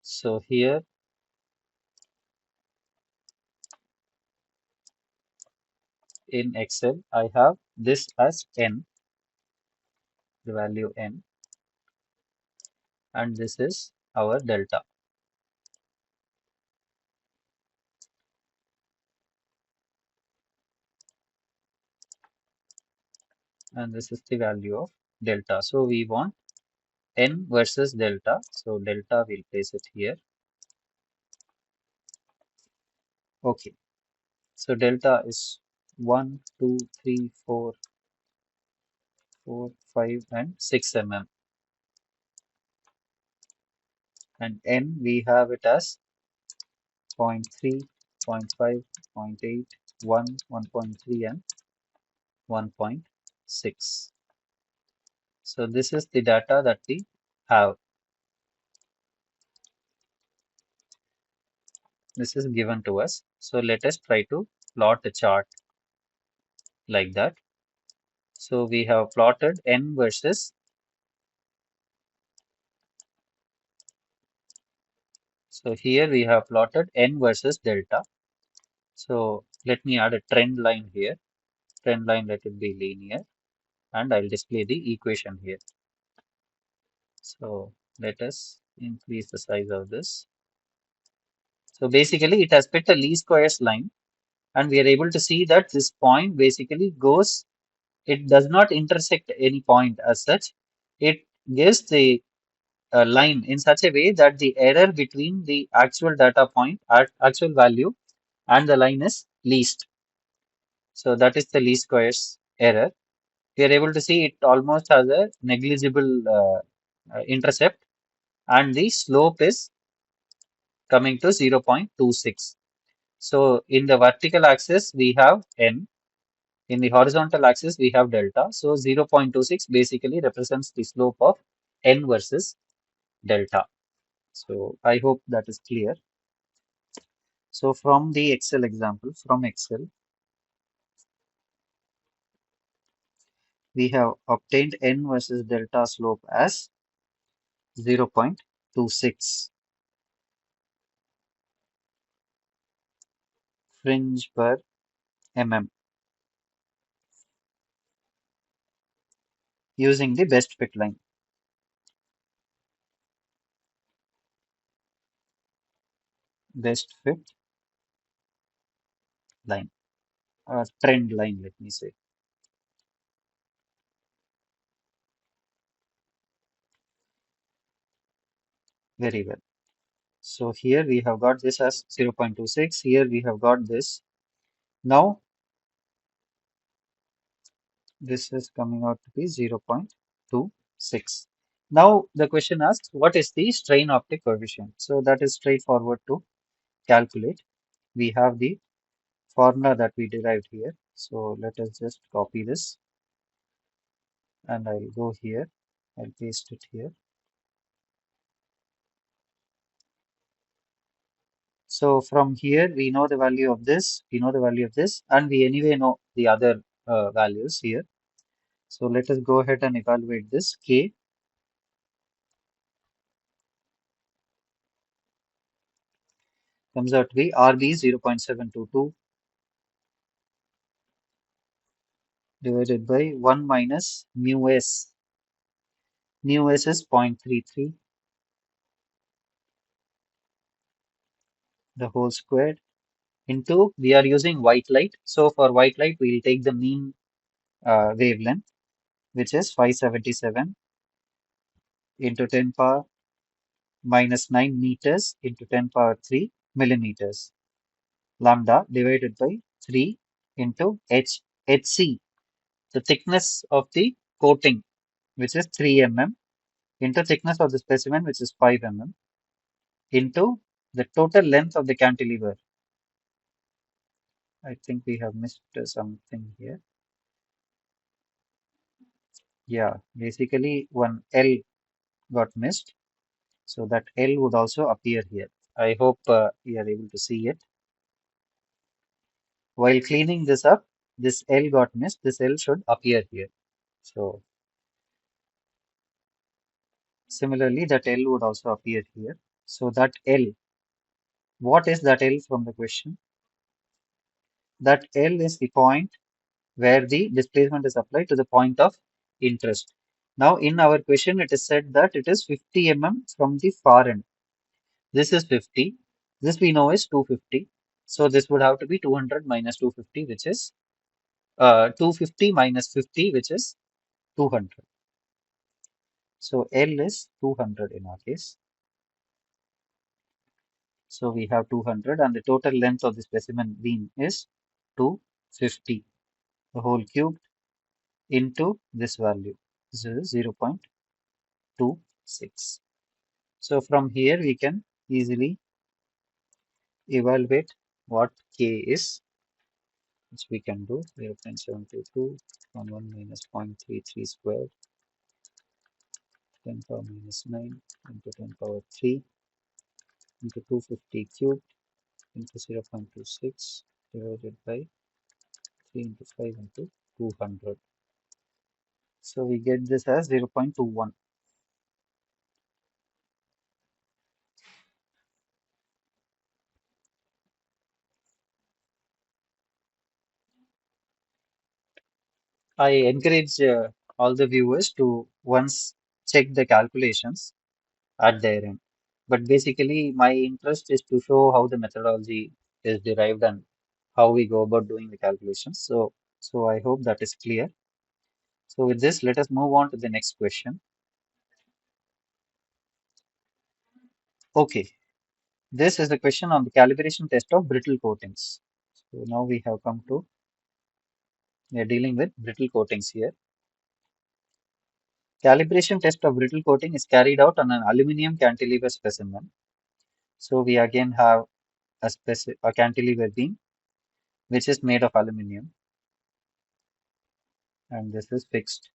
So here in Excel, I have this as n, the value n, and this is our delta. And this is the value of delta. So we want n versus delta. So delta, we'll place it here. Okay. So delta is 1, 2, 3, 4, 5, and 6 mm. And n, we have it as 0.3, 0.5, 0.8, 1, 1.3, and 1.6. So this is the data that we have. This is given to us. So let us try to plot a chart like that. So we have plotted n versus, so here we have plotted n versus delta. So let me add a trend line here. Trend line, let it be linear, and I'll display the equation here. So let us increase the size of this. So basically it has picked a least squares line, and we are able to see that this point basically goes, it does not intersect any point as such. It gives the line in such a way that the error between the actual data point at actual value and the line is least. So that is the least squares error. We are able to see it almost has a negligible intercept, and the slope is coming to 0.26. So in the vertical axis, we have n, In the horizontal axis, we have delta. So 0.26 basically represents the slope of n versus delta. So I hope that is clear. So from the Excel example, from Excel, we have obtained n versus delta slope as 0.26 fringe per mm using the best fit line. Best fit line, trend line, let me say. Very well. So here we have got this as 0.26. Here we have got this. Now this is coming out to be 0.26. Now the question asks, what is the strain optic coefficient? So that is straightforward to calculate. We have the formula that we derived here. So let us just copy this and I'll go here. I'll paste it here. So from here, we know the value of this, we know the value of this, and we anyway know the other values here. So let us go ahead and evaluate this. K comes out to be RB 0.722 divided by 1 minus mu S. Mu S is 0.33, the whole squared, into, we are using white light. So for white light, we will take the mean wavelength, which is 577 into 10 power minus 9 meters into 10 power 3 millimeters. Lambda divided by 3 into HC, the thickness of the coating, which is 3 mm, into thickness of the specimen, which is 5 mm, into the total length of the cantilever. I think we have missed something here. Yeah, basically one L got missed. So that L would also appear here. I hope you are able to see it. While cleaning this up, this L got missed. This L should appear here. So similarly, that L would also appear here. So that L, what is that L from the question? That L is the point where the displacement is applied to the point of interest. Now, in our question, it is said that it is 50 mm from the far end. This is 50. This we know is 250. So this would have to be 200 minus 250, which is 250 minus 50, which is 200. So L is 200 in our case. So we have 200 and the total length of the specimen beam is 250, the whole cubed into this value. This is 0.26. So from here we can easily evaluate what K is, which we can do 0.722 on 1 minus 0.33 squared 10 power minus 9 into 10 power 3 into 250 cubed into 0.26 divided by 3 into 5 into 200. So we get this as 0.21. I encourage all the viewers to once check the calculations at their end. But basically, my interest is to show how the methodology is derived and how we go about doing the calculations. So I hope that is clear. So with this, let us move on to the next question. Okay, this is the question on the calibration test of brittle coatings. So now we have come to, we are dealing with brittle coatings here. Calibration test of brittle coating is carried out on an aluminum cantilever specimen. So we again have a cantilever beam which is made of aluminum. and this is fixed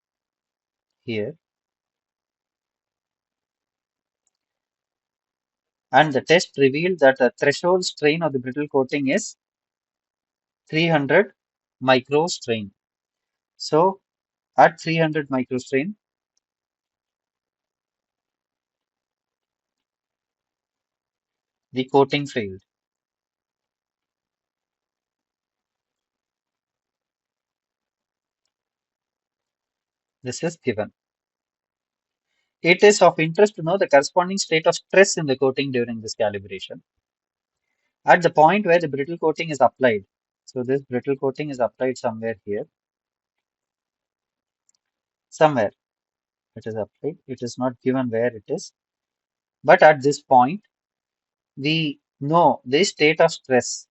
here. And the test revealed that the threshold strain of the brittle coating is 300 microstrain. So at 300 microstrain, the coating failed. This is given. It is of interest to know the corresponding state of stress in the coating during this calibration. At the point where the brittle coating is applied, so this brittle coating is applied somewhere here, somewhere it is applied. It is not given where it is. But at this point, we know the state of stress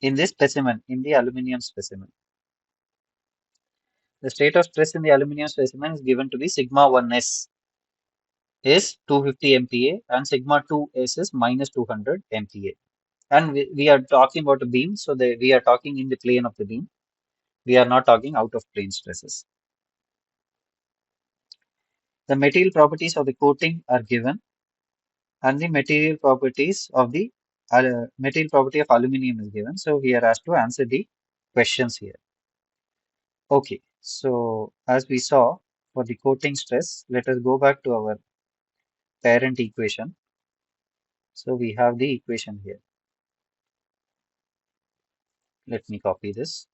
in this specimen, in the aluminium specimen. The state of stress in the aluminium specimen is given to be sigma 1s is 250 MPa and sigma 2s is minus 200 MPa. And we are talking about a beam, so we are talking in the plane of the beam. We are not talking out of plane stresses. The material properties of the coating are given, and the material properties of the material property of aluminium is given. So we are asked to answer the questions here. Okay, so as we saw for the coating stress, let us go back to our parent equation. So we have the equation here. Let me copy this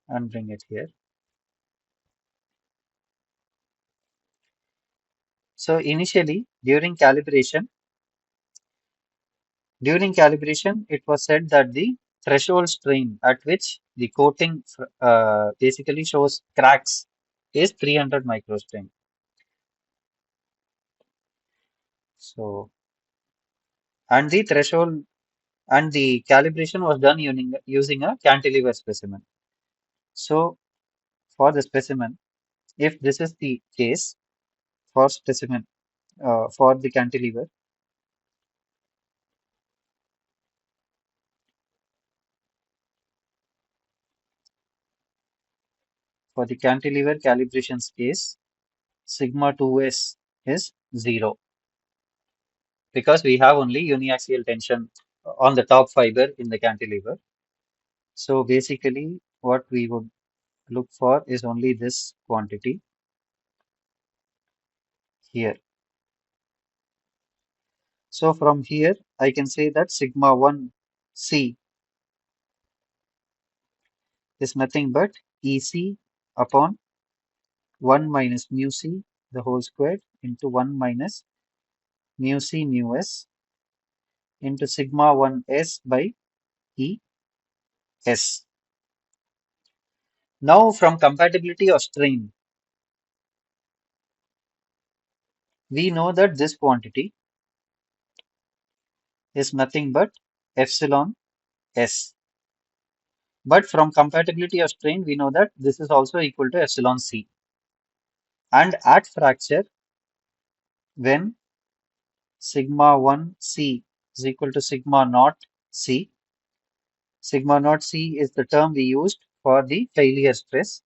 and bring it here. So initially during calibration, it was said that the threshold strain at which the coating basically shows cracks is 300 microstrain. So, and the threshold and the calibration was done using a cantilever specimen. So, for the specimen, if this is the case for specimen for the cantilever, for the cantilever calibration's case, sigma 2s is 0 because we have only uniaxial tension on the top fiber in the cantilever. So basically, what we would look for is only this quantity here. So from here, I can say that sigma 1 C is nothing but EC upon 1 minus mu C the whole squared into 1 minus mu C mu S into sigma 1 S by E S. Now from compatibility of strain, we know that this quantity is nothing but epsilon S. But from compatibility of strain, we know that this is also equal to epsilon C. And at fracture, when sigma 1 C is equal to sigma naught C, sigma naught C is the term we used for the failure stress.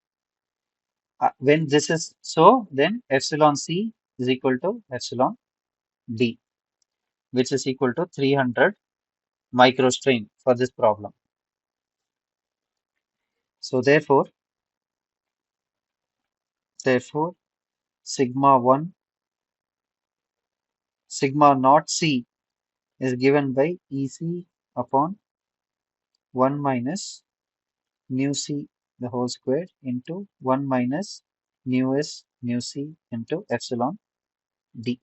When this is so, then epsilon C is equal to epsilon D, which is equal to 300 microstrain for this problem. So therefore, sigma 1, sigma naught C is given by EC upon 1 minus mu C the whole square into 1 minus mu S mu C into epsilon D.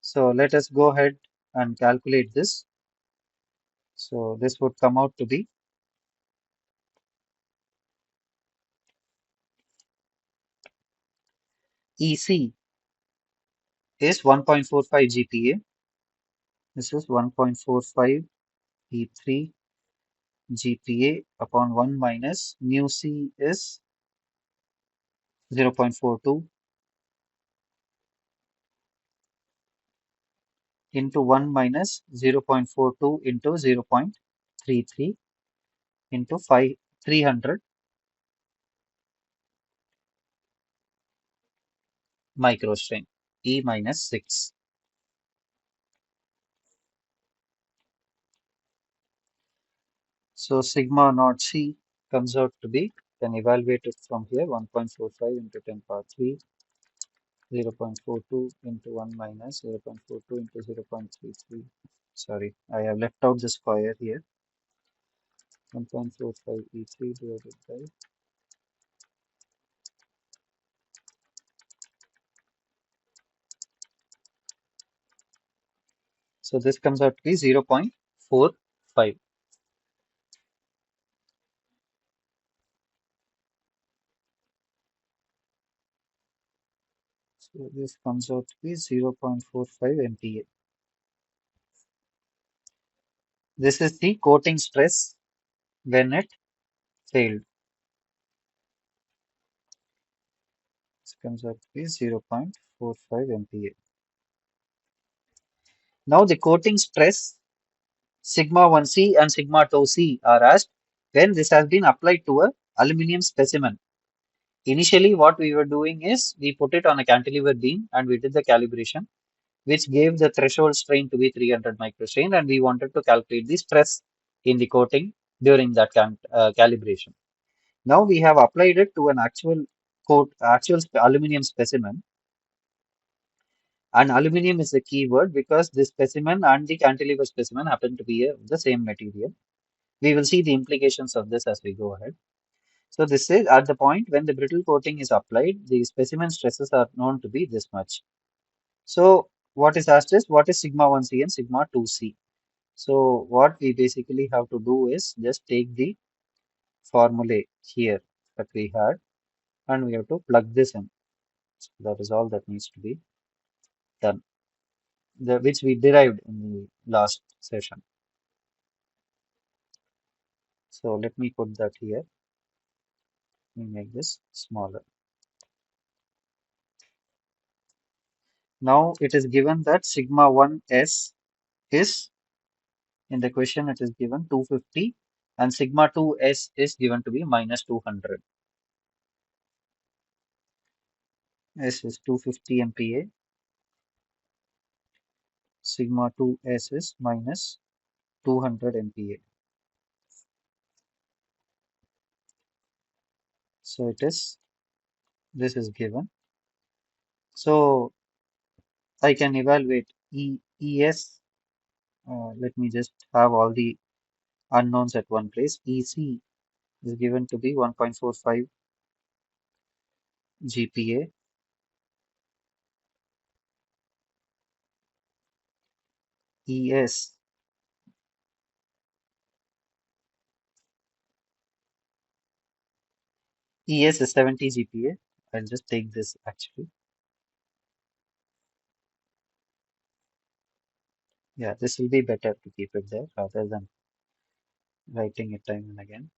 So let us go ahead and calculate this. So this would come out to be EC is 1.45 GPa. This is 1.45 E3 GPa upon 1 minus mu C is 0.42 into 1 minus 0.42 into 0.33 into 300 microstrain, E minus 6. So sigma naught C comes out to be, then evaluate it from here, 1.45 into 10 power 3, 0.42 into 1 minus 0.42 into 0.33. Sorry, I have left out the square here. 1.45 E3 divided by, so this comes out to be 0.45. So this comes out to be 0.45 MPa. This is the coating stress when it failed. This comes out to be 0.45 MPa. Now the coating stress sigma 1C and sigma 2C are asked when this has been applied to a aluminium specimen. Initially what we were doing is we put it on a cantilever beam and we did the calibration, which gave the threshold strain to be 300 microstrain, and we wanted to calculate the stress in the coating during that calibration. Now we have applied it to an actual aluminum specimen, and aluminum is the key word because this specimen and the cantilever specimen happen to be the same material. We will see the implications of this as we go ahead. So this is at the point when the brittle coating is applied, the specimen stresses are known to be this much. So what is asked is what is sigma 1C and sigma 2C. So what we basically have to do is just take the formulae here that we had and we have to plug this in. So that is all that needs to be done, which we derived in the last session. So let me put that here. Let me make this smaller. Now it is given that sigma 1S is, in the question it is given 250 and sigma 2S is given to be minus 200. S is 250 MPa, sigma 2S is minus 200 MPa. So this is given. So I can evaluate ES. Let me just have all the unknowns at one place. EC is given to be 1.45 GPa. ES ES is 70 GPa. I'll just take this actually. Yeah, this will be better to keep it there rather than writing it time and again.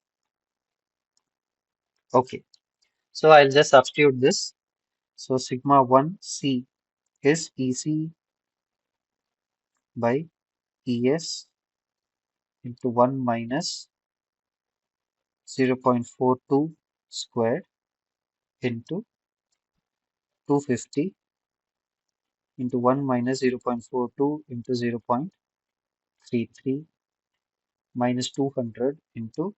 Okay, so I'll just substitute this. So sigma 1C is EC by ES into 1 minus 0.42 squared into 250 into 1 minus 0.42 into 0.33 minus 200 into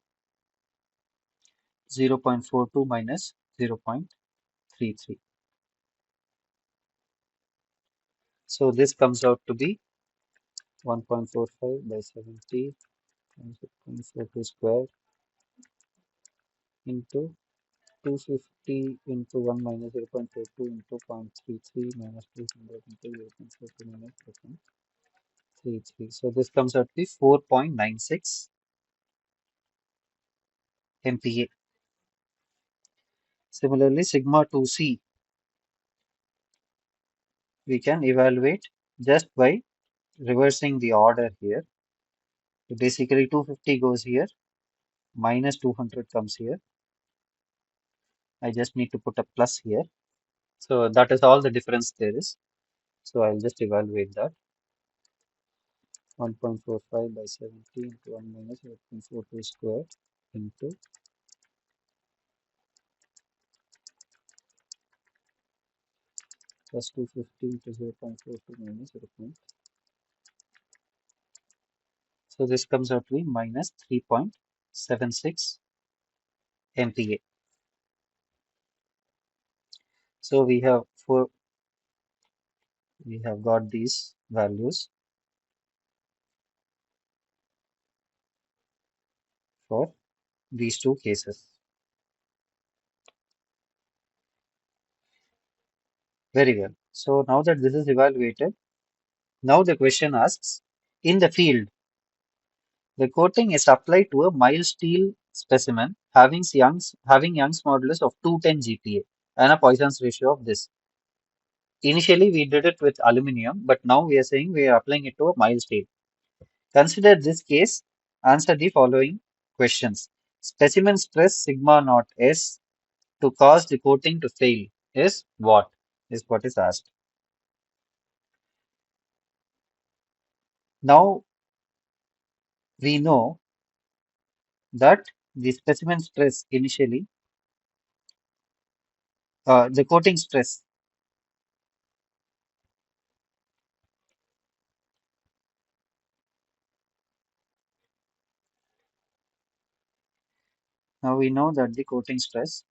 0.42 minus 0.33. So this comes out to be 1.45 by 70 times 0.42 square into 250 into 1 minus 0.42 into 0.33 minus 200 into 0.42 minus 0.33. So this comes out to be 4.96 MPa. Similarly, sigma 2C we can evaluate just by reversing the order here. So basically 250 goes here, minus 200 comes here. I just need to put a plus here. So that is all the difference there is. So I'll just evaluate that. 1.45 by 70 into 1 minus 0.42 squared into plus 250 into 0.42 minus 0. So this comes out to be minus 3.76 MPa. So we have got these values for these two cases. Very well. So now that this is evaluated, now the question asks, in the field, the coating is applied to a mild steel specimen having Young's modulus of 210 GPa and a Poisson's ratio of this. Initially, we did it with aluminium, but now we are saying we are applying it to a mild steel. Consider this case. Answer the following questions. Specimen stress sigma naught S to cause the coating to fail is what? Is what is asked. Now we know that the specimen stress initially, the coating stress. Now we know that the coating stress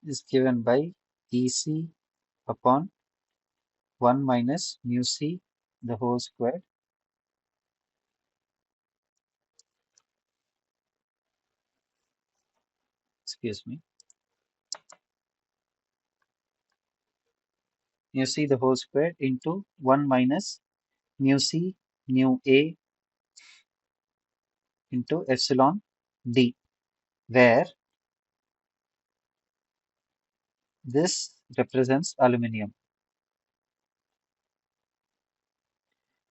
is given by EC upon 1 minus mu C the whole squared. Excuse me. Mu C the whole squared into 1 minus mu C mu A into epsilon D, where this represents aluminium,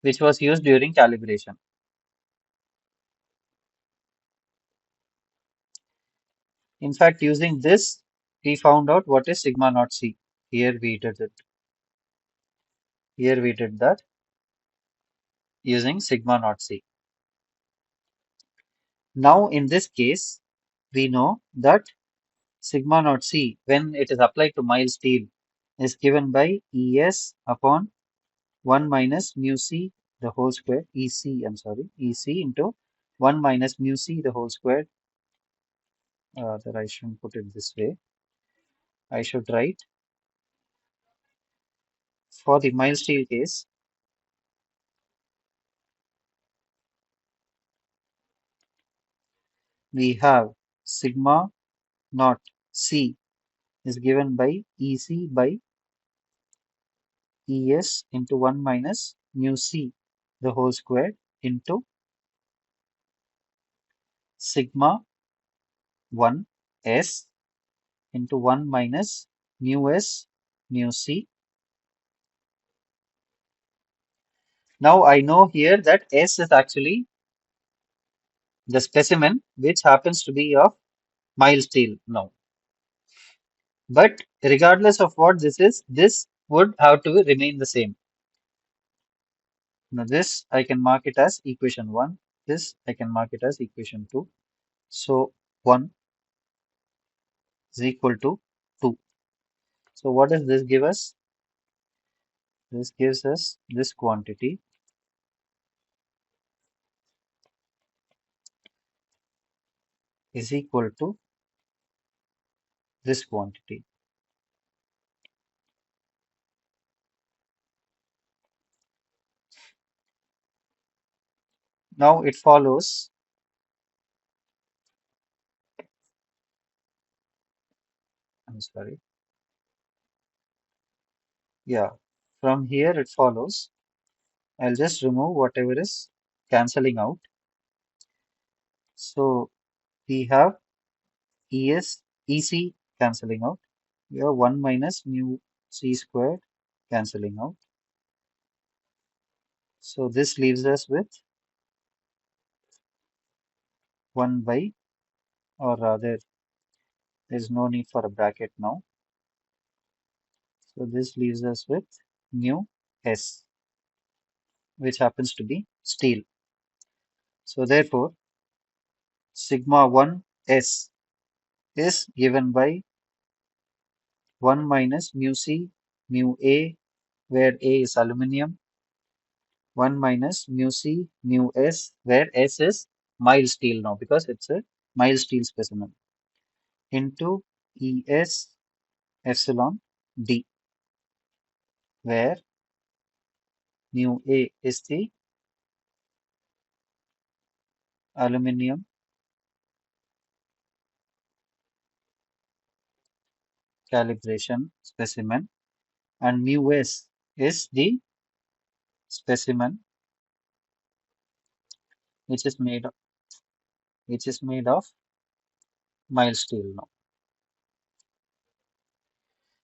which was used during calibration. In fact, using this, we found out what is sigma naught C. Here we did it. Here we did that using sigma naught C. Now, in this case, we know that sigma naught C, when it is applied to mild steel, is given by ES upon 1 minus mu C the whole square, I'm sorry, EC into 1 minus mu C the whole square. That I shouldn't put it this way. I should write for the mild steel case, we have sigma naught C is given by EC by ES into 1 minus mu C the whole square into sigma 1 S into 1 minus mu S mu C. Now I know here that S is actually the specimen which happens to be of mild steel now. But regardless of what this is, this would have to remain the same. Now this I can mark it as equation 1. This I can mark it as equation 2. So 1 is equal to 2. So what does this give us? This gives us this quantity is equal to this quantity. Now it follows, I'm sorry, yeah, from here it follows, I'll just remove whatever is cancelling out. So we have EC cancelling out. We have 1 minus mu C squared cancelling out. So this leaves us with 1 by, or rather, there's no need for a bracket now. So this leaves us with mu S, which happens to be steel. So therefore, sigma 1 S is given by 1 minus mu C mu A, where A is aluminium, 1 minus mu C mu S, where S is mild steel now because it's a mild steel specimen, into ES epsilon D, where mu A is the aluminium calibration specimen and mu S is the specimen which is made of, mild steel now.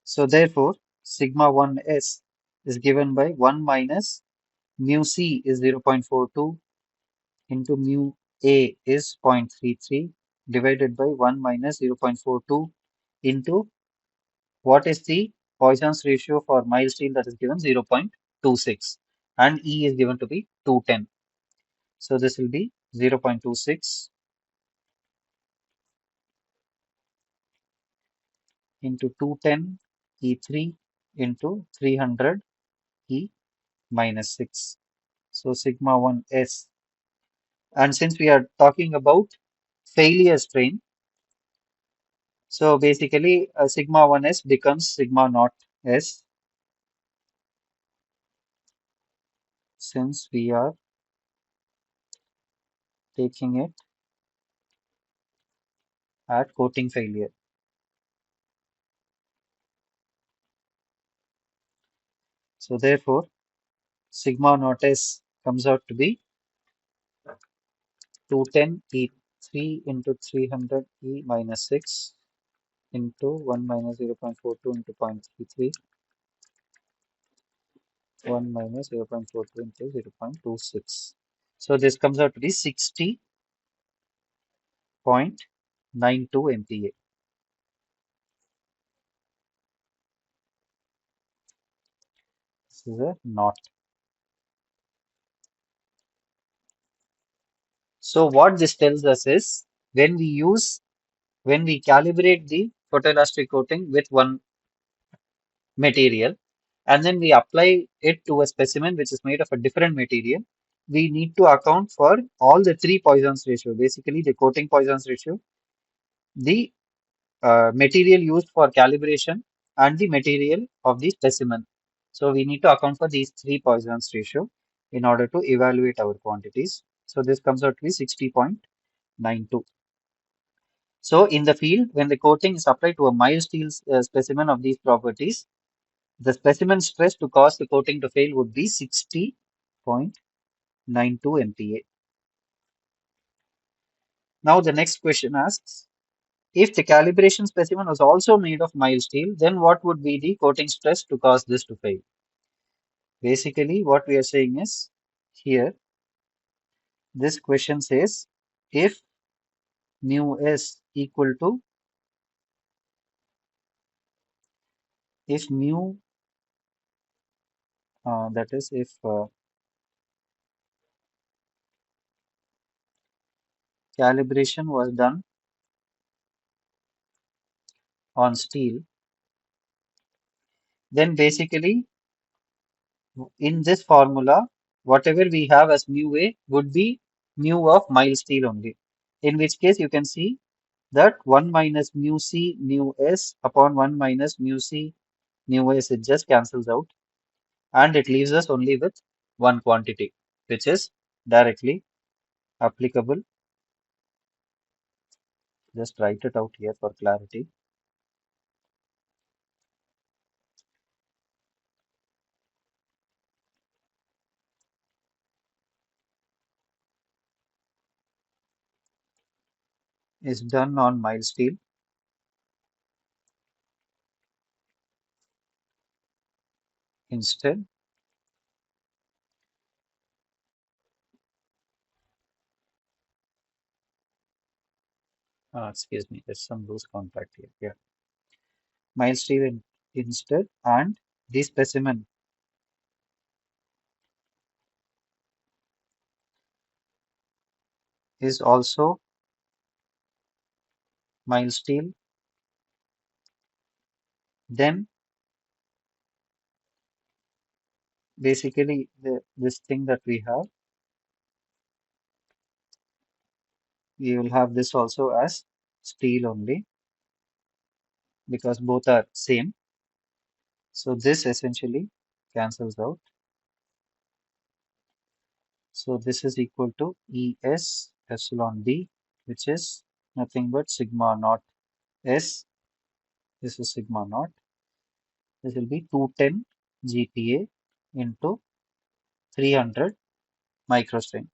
So therefore, sigma 1s is given by 1 minus mu c is 0.42 into mu a is 0.33 divided by 1 minus 0.42 into what is the Poisson's ratio for mild steel, that is given 0.26, and E is given to be 210. So this will be 0.26 into 210 E3 into 300 E minus 6. So sigma 1s. And since we are talking about failure strain, so basically sigma 1s becomes sigma naught s, since we are taking it at coating failure. So therefore, sigma naught s comes out to be 210 E3 into 300 E minus 6 into 1 minus 0.42 into 0.33, 1 minus 0.42 into 0.26. So this comes out to be 60.92 MPa. This is a knot. So what this tells us is when we calibrate the photoelastic coating with one material and then we apply it to a specimen which is made of a different material, we need to account for all the three Poisson's ratio, basically the coating Poisson's ratio, the material used for calibration, and the material of the specimen. So we need to account for these three Poisson's ratio in order to evaluate our quantities. So this comes out to be 60.92. So in the field, when the coating is applied to a mild steel specimen of these properties, the specimen stress to cause the coating to fail would be 60.92 MPa. Now the next question asks, if the calibration specimen was also made of mild steel, then what would be the coating stress to cause this to fail? Basically, what we are saying is here, this question says if mu s equal to, if mu, that is, if calibration was done on steel, then basically in this formula, whatever we have as mu a would be mu of mild steel only. In which case you can see that 1 minus mu c mu s upon 1 minus mu c mu s, it just cancels out and it leaves us only with one quantity, which is directly applicable. Just write it out here for clarity. Is done on mild steel. Instead, excuse me, there's some loose contact here. Yeah, mild steel instead, and the specimen is also mild steel, then basically this thing that we have, we will have this also as steel only because both are same. So this essentially cancels out. So this is equal to ES epsilon D, which is nothing but sigma naught S. This is sigma naught. This will be 210 GPa into 300 microstrain.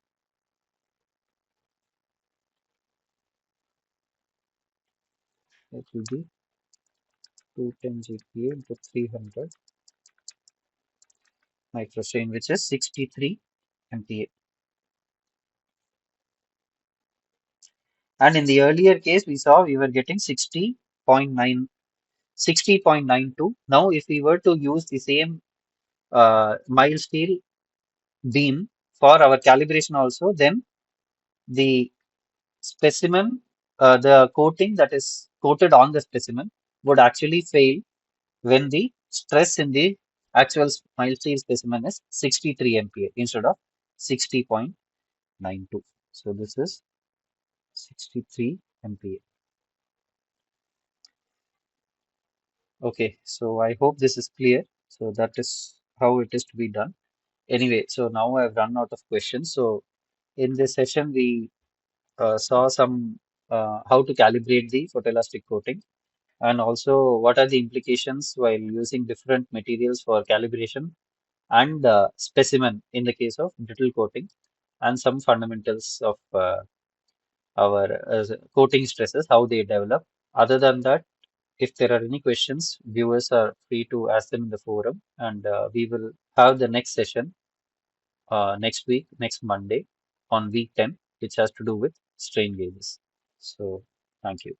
It will be 210 GPa into 300 microstrain, which is 63 MPa. And in the earlier case, we saw we were getting 60.9, 60.92. Now, if we were to use the same mild steel beam for our calibration also, then the specimen, the coating that is coated on the specimen would actually fail when the stress in the actual mild steel specimen is 63 MPa instead of 60.92. So this is 63 MPa. Okay, so I hope this is clear. So that is how it is to be done. Anyway, so now I've run out of questions. So in this session, we saw some how to calibrate the photoelastic coating and also what are the implications while using different materials for calibration and specimen in the case of brittle coating and some fundamentals of our coating stresses, how they develop. Other than that, if there are any questions, viewers are free to ask them in the forum, and we will have the next session next week, next Monday on week 10, which has to do with strain gauges. So, thank you.